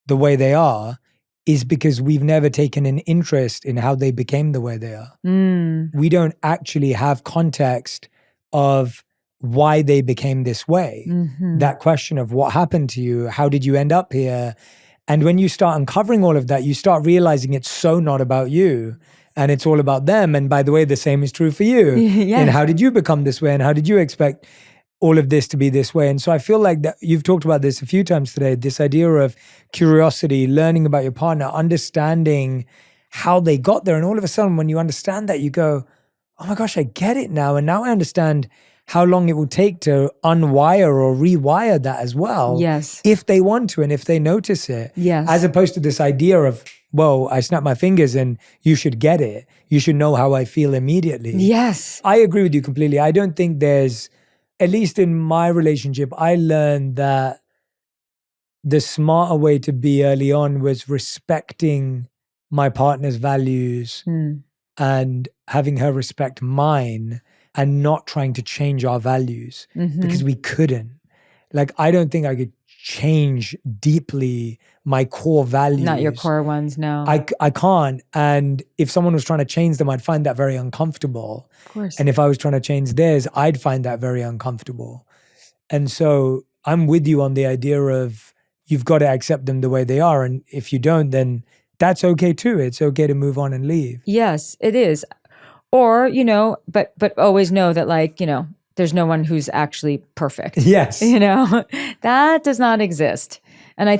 the way they are is because we've never taken an interest in how they became the way they are. We don't actually have context of why they became this way. Mm-hmm. That question of what happened to you, how did you end up here? And when you start uncovering all of that, you start realizing it's so not about you and it's all about them. And by the way, the same is true for you. Yeah. And how did you become this way? And how did you expect all of this to be this way? And so I feel like that you've talked about this a few times today, this idea of curiosity, learning about your partner, understanding how they got there. And all of a sudden, when you understand that, you go, oh my gosh, I get it now. And now I understand how long it will take to unwire or rewire that as well. Yes. If they want to and if they notice it. Yes. As opposed to this idea of, well, I snap my fingers and you should get it. You should know how I feel immediately. Yes. I agree with you completely. I don't think there's, at least in my relationship, I learned that the smarter way to be early on was respecting my partner's values and having her respect mine, and not trying to change our values because we couldn't. Like, I don't think I could change deeply my core values. Not your core ones, no. I can't. And if someone was trying to change them, I'd find that very uncomfortable. Of course. And if I was trying to change theirs, I'd find that very uncomfortable. And so I'm with you on the idea of you've got to accept them the way they are. And if you don't, then that's okay too. It's okay to move on and leave. Yes, it is. Or, but always know that, there's no one who's actually perfect. Yes. That does not exist. And I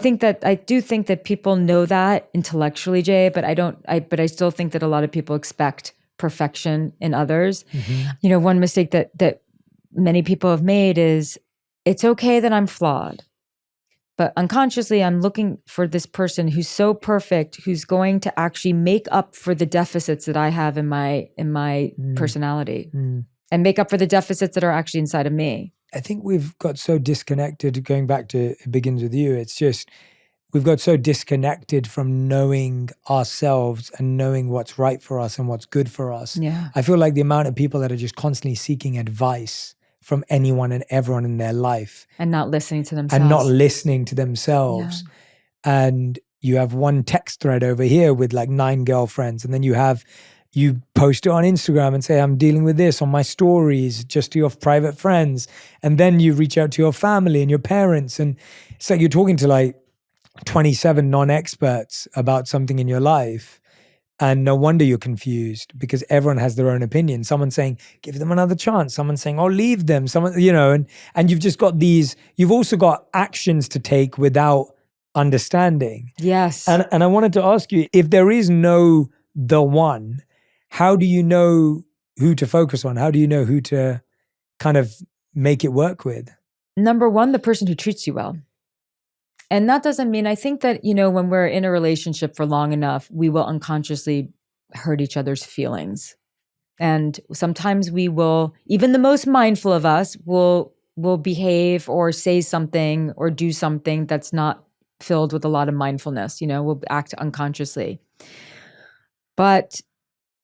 do think that people know that intellectually, Jay, but I still think that a lot of people expect perfection in others. Mm-hmm. One mistake that many people have made is, it's okay that I'm flawed, but unconsciously I'm looking for this person who's so perfect, who's going to actually make up for the deficits that I have in my personality and make up for the deficits that are actually inside of me. I think we've got so disconnected, going back to It Begins With You. It's just, we've got so disconnected from knowing ourselves and knowing what's right for us and what's good for us. Yeah. I feel like the amount of people that are just constantly seeking advice from anyone and everyone in their life. And not listening to themselves. Yeah. And you have one text thread over here with like 9 girlfriends. And then you post it on Instagram and say, I'm dealing with this on my stories, just to your private friends. And then you reach out to your family and your parents. And it's like you're talking to like 27 non-experts about something in your life. And no wonder you're confused, because everyone has their own opinion. Someone's saying, give them another chance. Someone's saying, oh, leave them. Someone, and you've just got you've also got actions to take without understanding. Yes. And I wanted to ask you, if there is no the one, how do you know who to focus on? How do you know who to kind of make it work with? Number one, the person who treats you well. And that doesn't mean, I think that, when we're in a relationship for long enough, we will unconsciously hurt each other's feelings. And sometimes we will, even the most mindful of us will behave or say something or do something that's not filled with a lot of mindfulness, we'll act unconsciously. But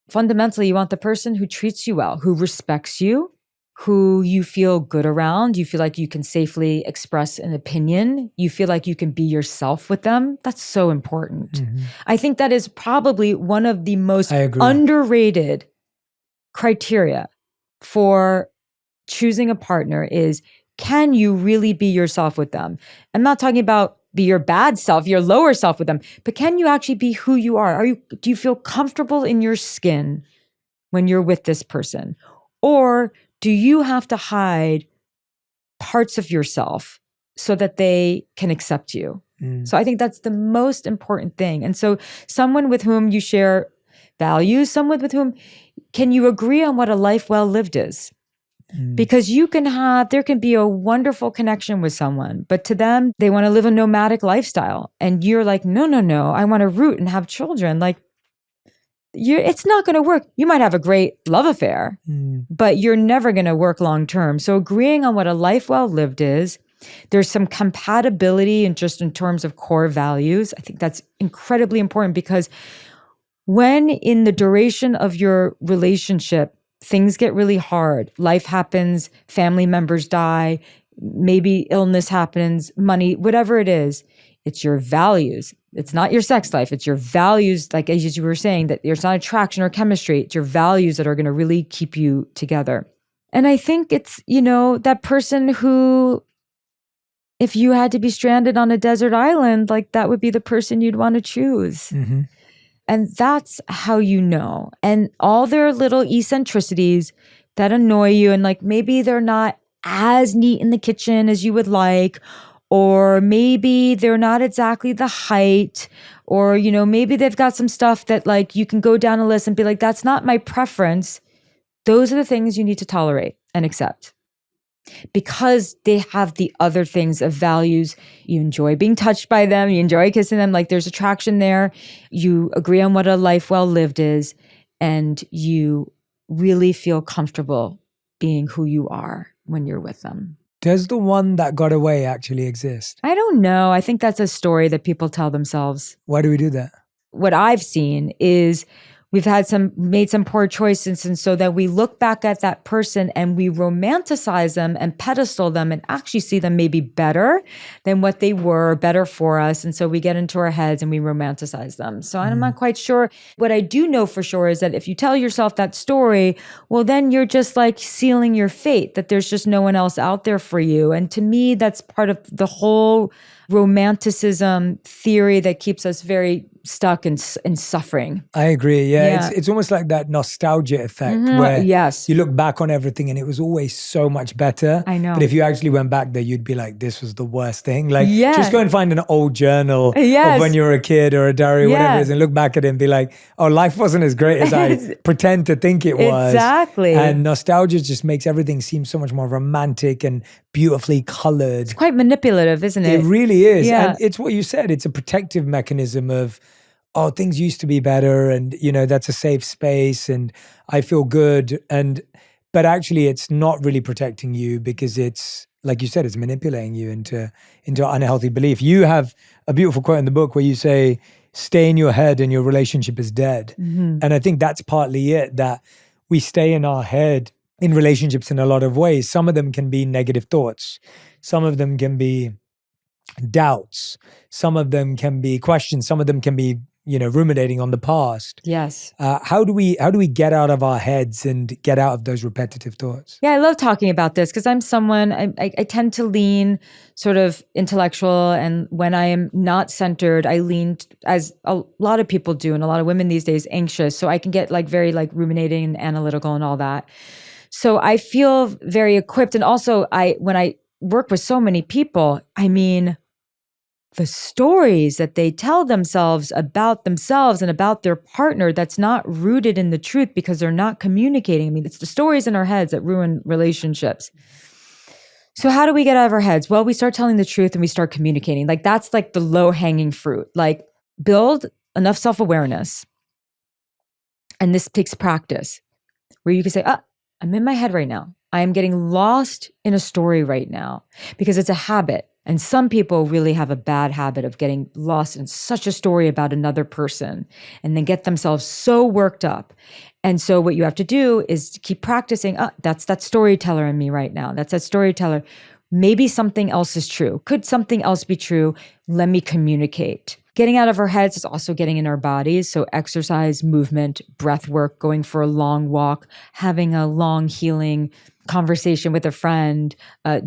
fundamentally, you want the person who treats you well, who respects you, who you feel good around, you feel like you can safely express an opinion, you feel like you can be yourself with them. That's so important. I think that is probably one of the most underrated criteria for choosing a partner is, can you really be yourself with them? I'm not talking about be your bad self, your lower self with them, but can you actually be who you are? Do you feel comfortable in your skin when you're with this person? Or do you have to hide parts of yourself so that they can accept you? So I think that's the most important thing. And so someone with whom you share values, someone with whom can you agree on what a life well lived is? Because there can be a wonderful connection with someone, but to them, they want to live a nomadic lifestyle. And you're like, no, I want to root and have children. Like, it's not going to work. You might have a great love affair, but you're never going to work long term. So agreeing on what a life well lived is, there's some compatibility in terms of core values. I think that's incredibly important, because when in the duration of your relationship, things get really hard, life happens, family members die, maybe illness happens, money, whatever it is, it's your values. It's not your sex life. It's your values. Like, as you were saying, that there's not attraction or chemistry. It's your values that are going to really keep you together. And I think it's, that person who, if you had to be stranded on a desert island, like, that would be the person you'd want to choose. And that's how you know. And all their little eccentricities that annoy you, and like maybe they're not as neat in the kitchen as you would like, or maybe they're not exactly the height, or, maybe they've got some stuff that like you can go down a list and be like, that's not my preference. Those are the things you need to tolerate and accept, because they have the other things of values. You enjoy being touched by them. You enjoy kissing them. Like, there's attraction there. You agree on what a life well lived is, and you really feel comfortable being who you are when you're with them. Does the one that got away actually exist? I don't know. I think that's a story that people tell themselves. Why do we do that? What I've seen is we've made some poor choices, and so that we look back at that person and we romanticize them and pedestal them and actually see them maybe better than what they were, better for us. And so we get into our heads and we romanticize them. So I'm not quite sure. What I do know for sure is that if you tell yourself that story, well, then you're just like sealing your fate, that there's just no one else out there for you. And to me, that's part of the whole romanticism theory that keeps us very stuck in suffering. I agree. Yeah. It's almost like that nostalgia effect where you look back on everything and it was always so much better. I know. But if you actually went back there, you'd be like, this was the worst thing. Like, just go and find an old journal of when you were a kid or a diary, whatever it is, and look back at it and be like, oh, life wasn't as great as I pretend to think it was. Exactly. And nostalgia just makes everything seem so much more romantic and beautifully colored. It's quite manipulative, isn't it? It really is. Yeah. And it's what you said. It's a protective mechanism of, oh, things used to be better, and that's a safe space and I feel good. But actually it's not really protecting you, because it's, like you said, it's manipulating you into unhealthy belief. You have a beautiful quote in the book where you say, stay in your head and your relationship is dead. And I think that's partly it, that we stay in our head in relationships in a lot of ways. Some of them can be negative thoughts. Some of them can be doubts. Some of them can be questions. Some of them can be, ruminating on the past. Yes. How do we get out of our heads and get out of those repetitive thoughts? Yeah, I love talking about this because I'm someone, I tend to lean sort of intellectual, and when I am not centered, I lean, as a lot of people do, and a lot of women these days, anxious. So I can get like very like ruminating and analytical and all that. So I feel very equipped. And also when I work with so many people, I mean, the stories that they tell themselves and about their partner that's not rooted in the truth because they're not communicating. I mean, it's the stories in our heads that ruin relationships. So how do we get out of our heads? Well, we start telling the truth and we start communicating. Like that's like the low hanging fruit. Like build enough self-awareness. And this takes practice where you can say, I'm in my head right now. I am getting lost in a story right now because it's a habit. And some people really have a bad habit of getting lost in such a story about another person and then get themselves so worked up. And so what you have to do is to keep practicing. That's that storyteller in me right now. That's that storyteller. Maybe something else is true. Could something else be true? Let me communicate. Getting out of our heads is also getting in our bodies. So exercise, movement, breath work, going for a long walk, having a long healing conversation with a friend,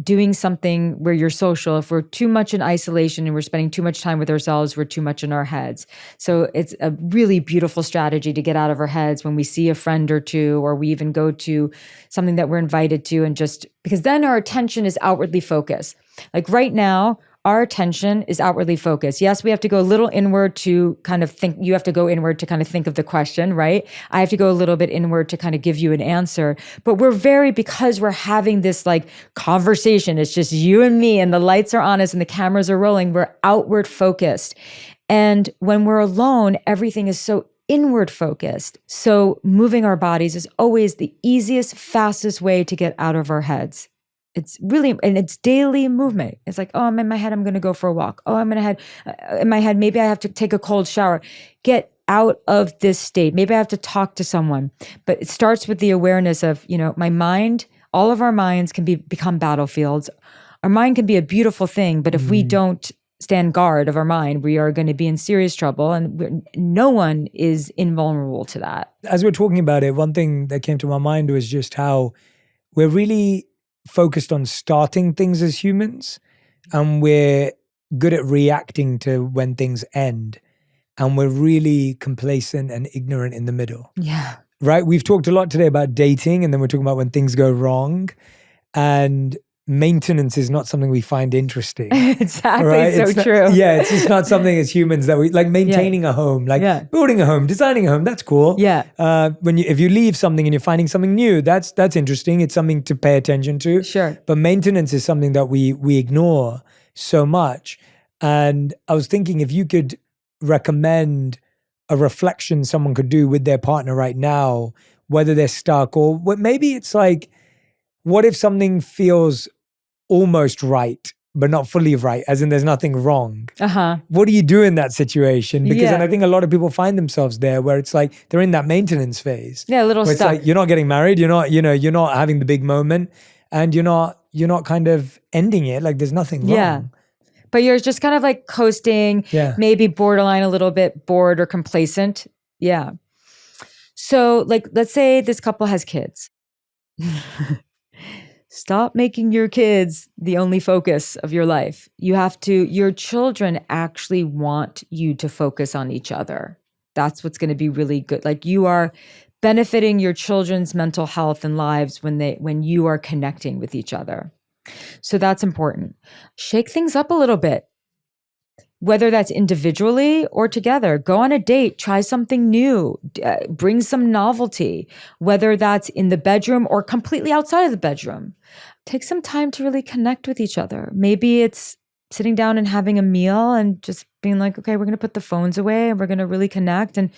doing something where you're social. If we're too much in isolation and we're spending too much time with ourselves, we're too much in our heads. So it's a really beautiful strategy to get out of our heads when we see a friend or two, or we even go to something that we're invited to, and just because then our attention is outwardly focused. Like right now, our attention is outwardly focused. Yes, we have to go a little inward to kind of think. You have to go inward to kind of think of the question, right? I have to go a little bit inward to kind of give you an answer. But because we're having this like conversation, it's just you and me and the lights are on us and the cameras are rolling, we're outward focused. And when we're alone, everything is so inward focused. So moving our bodies is always the easiest, fastest way to get out of our heads. It's really, and it's daily movement. It's like, I'm in my head, I'm going to go for a walk. I'm in my head, maybe I have to take a cold shower. Get out of this state. Maybe I have to talk to someone. But it starts with the awareness of, my mind. All of our minds can become battlefields. Our mind can be a beautiful thing, but if we don't stand guard of our mind, we are going to be in serious trouble, and no one is invulnerable to that. As we're talking about it, one thing that came to my mind was just how we're really focused on starting things as humans, and we're good at reacting to when things end, and we're really complacent and ignorant in the middle. Yeah. Right? We've talked a lot today about dating, and then we're talking about when things go wrong, and maintenance is not something we find interesting. Exactly. Right? So true. Yeah, it's just not something as humans that we like. Maintaining a home, like building a home, designing a home, that's cool. Yeah. If you leave something and you're finding something new, that's interesting. It's something to pay attention to. Sure. But maintenance is something that we ignore so much. And I was thinking, if you could recommend a reflection someone could do with their partner right now, whether they're stuck or maybe it's like, what if something feels almost right, but not fully right, as in there's nothing wrong. What do you do in that situation? Because and I think a lot of people find themselves there where it's like they're in that maintenance phase. Yeah, a little where stuck. It's like you're not getting married, you're not having the big moment, and you're not kind of ending it. Like there's nothing wrong. Yeah. But you're just kind of like coasting, maybe borderline a little bit bored or complacent. Yeah. So like, let's say this couple has kids. Stop making your kids the only focus of your life. Your children actually want you to focus on each other. That's what's going to be really good. Like you are benefiting your children's mental health and lives when you are connecting with each other. So that's important. Shake things up a little bit. Whether that's individually or together, go on a date, try something new, bring some novelty, whether that's in the bedroom or completely outside of the bedroom. Take some time to really connect with each other. Maybe it's sitting down and having a meal and just being like, okay, we're going to put the phones away and we're going to really connect. And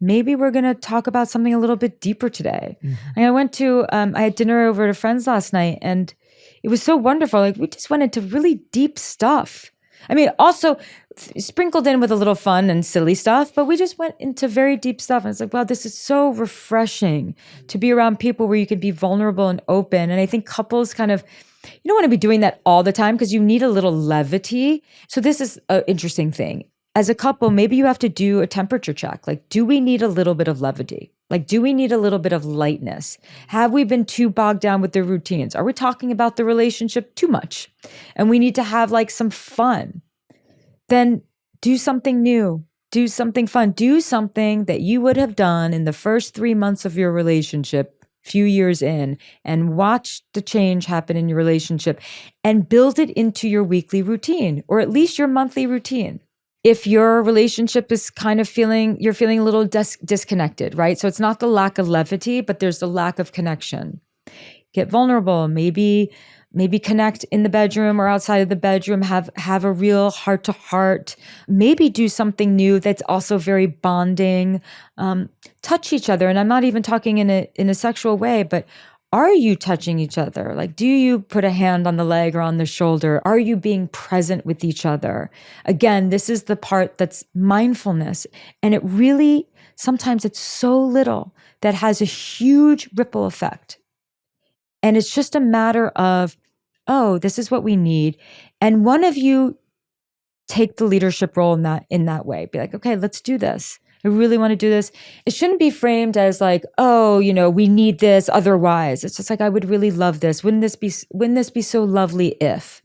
maybe we're going to talk about something a little bit deeper today. And I had dinner over at a friend's last night, and it was so wonderful. Like we just went into really deep stuff. I mean, also sprinkled in with a little fun and silly stuff, but we just went into very deep stuff. And it's like, wow, this is so refreshing to be around people where you can be vulnerable and open. And I think couples you don't want to be doing that all the time because you need a little levity. So this is an interesting thing. As a couple, maybe you have to do a temperature check. Like, do we need a little bit of levity? Like, do we need a little bit of lightness? Have we been too bogged down with the routines? Are we talking about the relationship too much? And we need to have like some fun. Then do something new, do something fun, do something that you would have done in the first 3 months of your relationship, few years in, and watch the change happen in your relationship and build it into your weekly routine or at least your monthly routine. If your relationship is kind of you're feeling a little disconnected, right? So it's not the lack of levity, but there's the lack of connection. Get vulnerable. Maybe maybe connect in the bedroom or outside of the bedroom, have a real heart to heart, maybe do something new that's also very bonding, touch each other. And I'm not even talking in a sexual way, but are you touching each other? Like, do you put a hand on the leg or on the shoulder? Are you being present with each other? Again, this is the part that's mindfulness. And it really, sometimes it's so little that has a huge ripple effect. And it's just a matter of, oh, this is what we need. And one of you take the leadership role in that way. Be like, okay, let's do this. I really want to do this. It shouldn't be framed as like, oh, we need this otherwise. It's just like, I would really love this. Wouldn't this be so lovely if?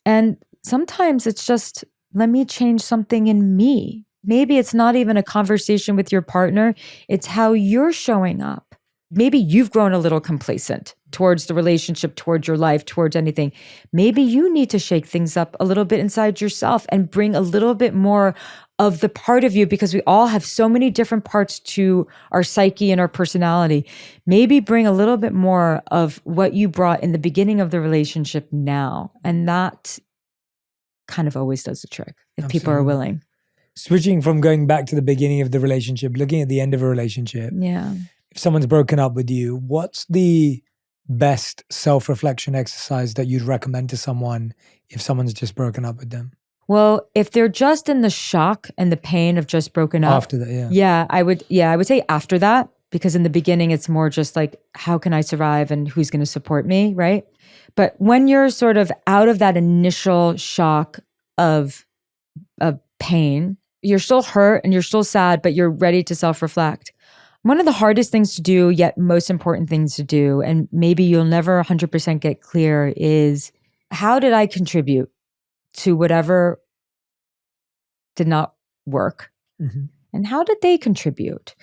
And sometimes it's just, let me change something in me. Maybe it's not even a conversation with your partner. It's how you're showing up. Maybe you've grown a little complacent towards the relationship, towards your life, towards anything. Maybe you need to shake things up a little bit inside yourself and bring a little bit more of the part of you, because we all have so many different parts to our psyche and our personality. Maybe bring a little bit more of what you brought in the beginning of the relationship now. And that kind of always does the trick if people are willing. Switching from going back to the beginning of the relationship, looking at the end of a relationship. Yeah. If someone's broken up with you, what's the best self-reflection exercise that you'd recommend to someone if someone's just broken up with them? Well, if they're just in the shock and the pain of just broken up. After that, yeah. Yeah, I would say after that, because in the beginning it's more just like, how can I survive and who's going to support me, right? But when you're sort of out of that initial shock of pain, you're still hurt and you're still sad, but you're ready to self-reflect. One of the hardest things to do, yet most important things to do, and maybe you'll never 100% get clear, is how did I contribute to whatever did not work? Mm-hmm. And how did they contribute?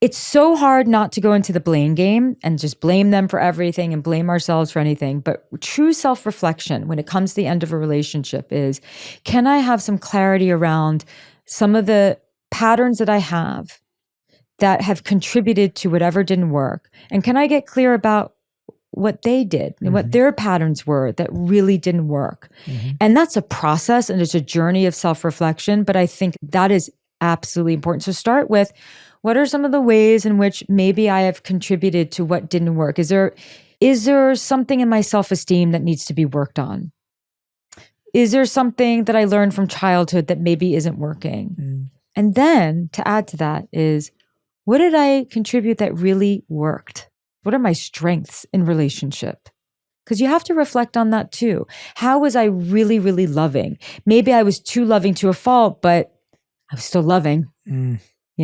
It's so hard not to go into the blame game and just blame them for everything and blame ourselves for anything. But true self-reflection when it comes to the end of a relationship is, can I have some clarity around some of the patterns that I have that have contributed to whatever didn't work? And can I get clear about what they did and what their patterns were that really didn't work? And that's a process and it's a journey of self-reflection, but I think that is absolutely important. So start with, what are some of the ways in which maybe I have contributed to what didn't work? Is there something in my self-esteem that needs to be worked on? Is there something that I learned from childhood that maybe isn't working? And then to add to that is, what did I contribute that really worked? What are my strengths in relationship? Because you have to reflect on that too. How was I really, really loving? Maybe I was too loving to a fault, but I was still loving, and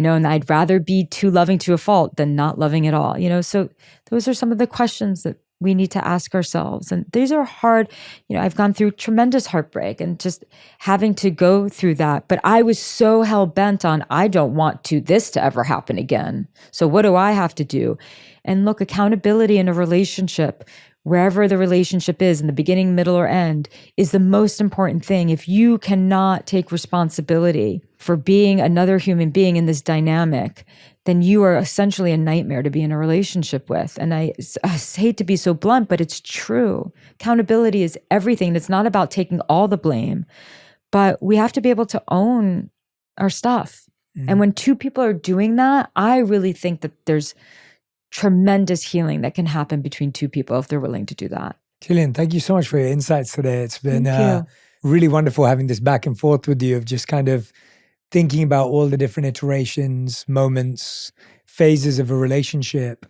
I'd rather be too loving to a fault than not loving at all, So those are some of the questions that we need to ask ourselves. And these are hard. I've gone through tremendous heartbreak and just having to go through that. But I was so hell-bent on, I don't want this to ever happen again. So what do I have to do? And look, accountability in a relationship, wherever the relationship is, in the beginning, middle, or end, is the most important thing. If you cannot take responsibility for being another human being in this dynamic, then you are essentially a nightmare to be in a relationship with. And I hate to be so blunt, but it's true. Accountability is everything. It's not about taking all the blame, but we have to be able to own our stuff. And when two people are doing that, I really think that there's tremendous healing that can happen between two people if they're willing to do that. Jillian, thank you so much for your insights today. It's been really wonderful having this back and forth with you of just kind of thinking about all the different iterations, moments, phases of a relationship.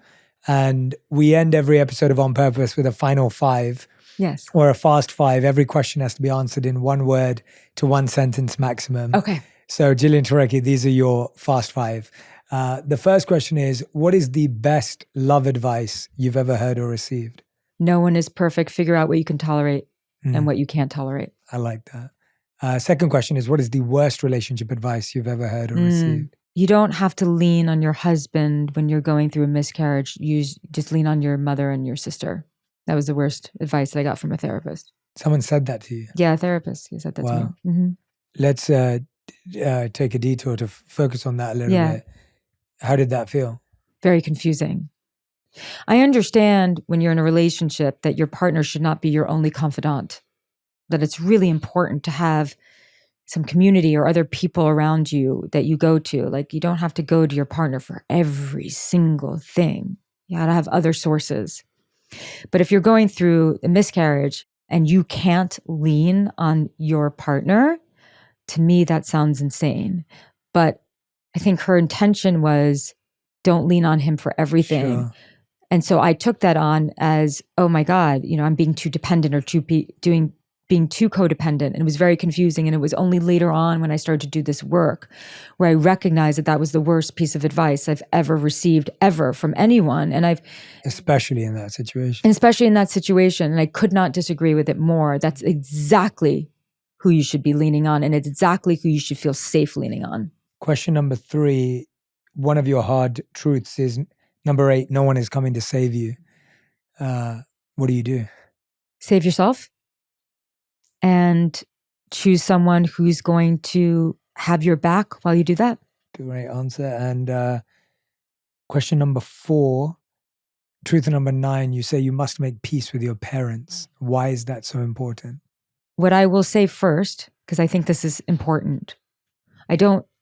And we end every episode of On Purpose with a final 5. Yes. Or a fast 5. Every question has to be answered in 1 word to 1 sentence maximum. Okay. So Jillian Turecki, these are your fast 5. The first question is, what is the best love advice you've ever heard or received? No one is perfect. Figure out what you can tolerate and what you can't tolerate. I like that. Second question is, what is the worst relationship advice you've ever heard or received? You don't have to lean on your husband when you're going through a miscarriage. You just lean on your mother and your sister. That was the worst advice that I got from a therapist. Someone said that to you? Yeah, a therapist. He said that to me. Let's take a detour to focus on that a little bit. How did that feel? Very confusing. I understand when you're in a relationship that your partner should not be your only confidant, that it's really important to have some community or other people around you that you go to. Like, you don't have to go to your partner for every single thing. You gotta have other sources. But if you're going through a miscarriage and you can't lean on your partner, to me, that sounds insane. But I think her intention was, don't lean on him for everything. Sure. And so I took that on as, oh my God, I'm being too dependent or being too codependent. And it was very confusing. And it was only later on when I started to do this work where I recognized that that was the worst piece of advice I've ever received ever from anyone. And Especially in that situation. And I could not disagree with it more. That's exactly who you should be leaning on. And it's exactly who you should feel safe leaning on. Question number 3, one of your hard truths is number 8, no one is coming to save you. What do you do? Save yourself and choose someone who's going to have your back while you do that. Great answer. And question number 4, truth number 9, you say you must make peace with your parents. Why is that so important? What I will say first, because I think this is important,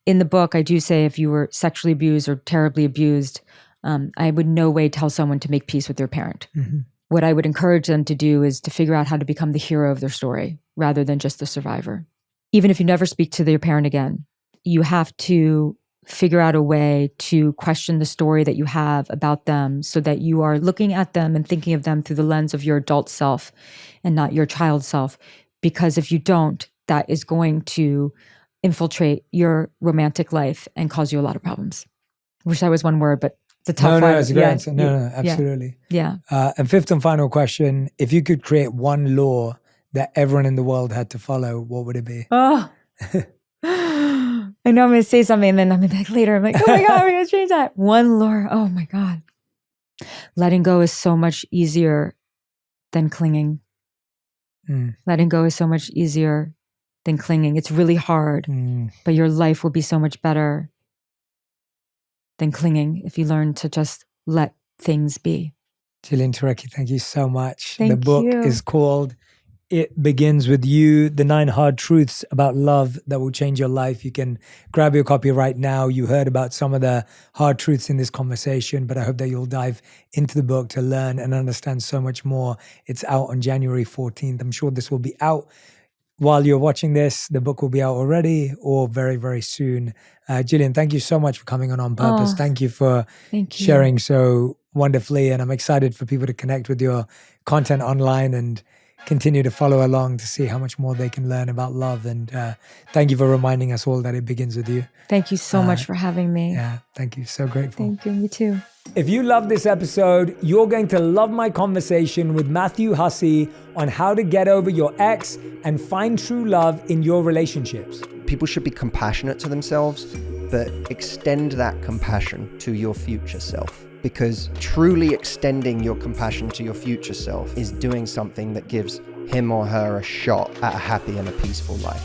in the book, I do say if you were sexually abused or terribly abused, I would no way tell someone to make peace with their parent. Mm-hmm. What I would encourage them to do is to figure out how to become the hero of their story rather than just the survivor. Even if you never speak to their parent again, you have to figure out a way to question the story that you have about them so that you are looking at them and thinking of them through the lens of your adult self and not your child self. Because if you don't, that is going to infiltrate your romantic life and cause you a lot of problems. I wish that was one word, but it's a tough one. No, it's a great answer. No, absolutely. Yeah. And 5th and final question, if you could create one law that everyone in the world had to follow, what would it be? Oh, I know I'm going to say something and then I'm like later, I'm like, oh my God, we're going to change that. One law. Oh my God. Letting go is so much easier than clinging. Letting go is so much easier than clinging. It's really hard, but your life will be so much better than clinging if you learn to just let things be. Jillian Turecki, thank you so much. Thank the book you. is called It Begins With You, The 9 Hard Truths About Love That Will Change Your Life. You can grab your copy right now. You heard about some of the hard truths in this conversation, but I hope that you'll dive into the book to learn and understand so much more. It's out on January 14th. I'm sure this will be out while you're watching this. The book will be out already or very, very soon. Jillian, thank you so much for coming on Purpose. Thank you for sharing so wonderfully. And I'm excited for people to connect with your content online and continue to follow along to see how much more they can learn about love. And thank you for reminding us all that it begins with you. Thank you so much for having me. Yeah, thank you. So grateful. Thank you. Me too. If you love this episode, you're going to love my conversation with Matthew Hussey on how to get over your ex and find true love in your relationships. People should be compassionate to themselves, but extend that compassion to your future self. Because truly extending your compassion to your future self is doing something that gives him or her a shot at a happy and a peaceful life.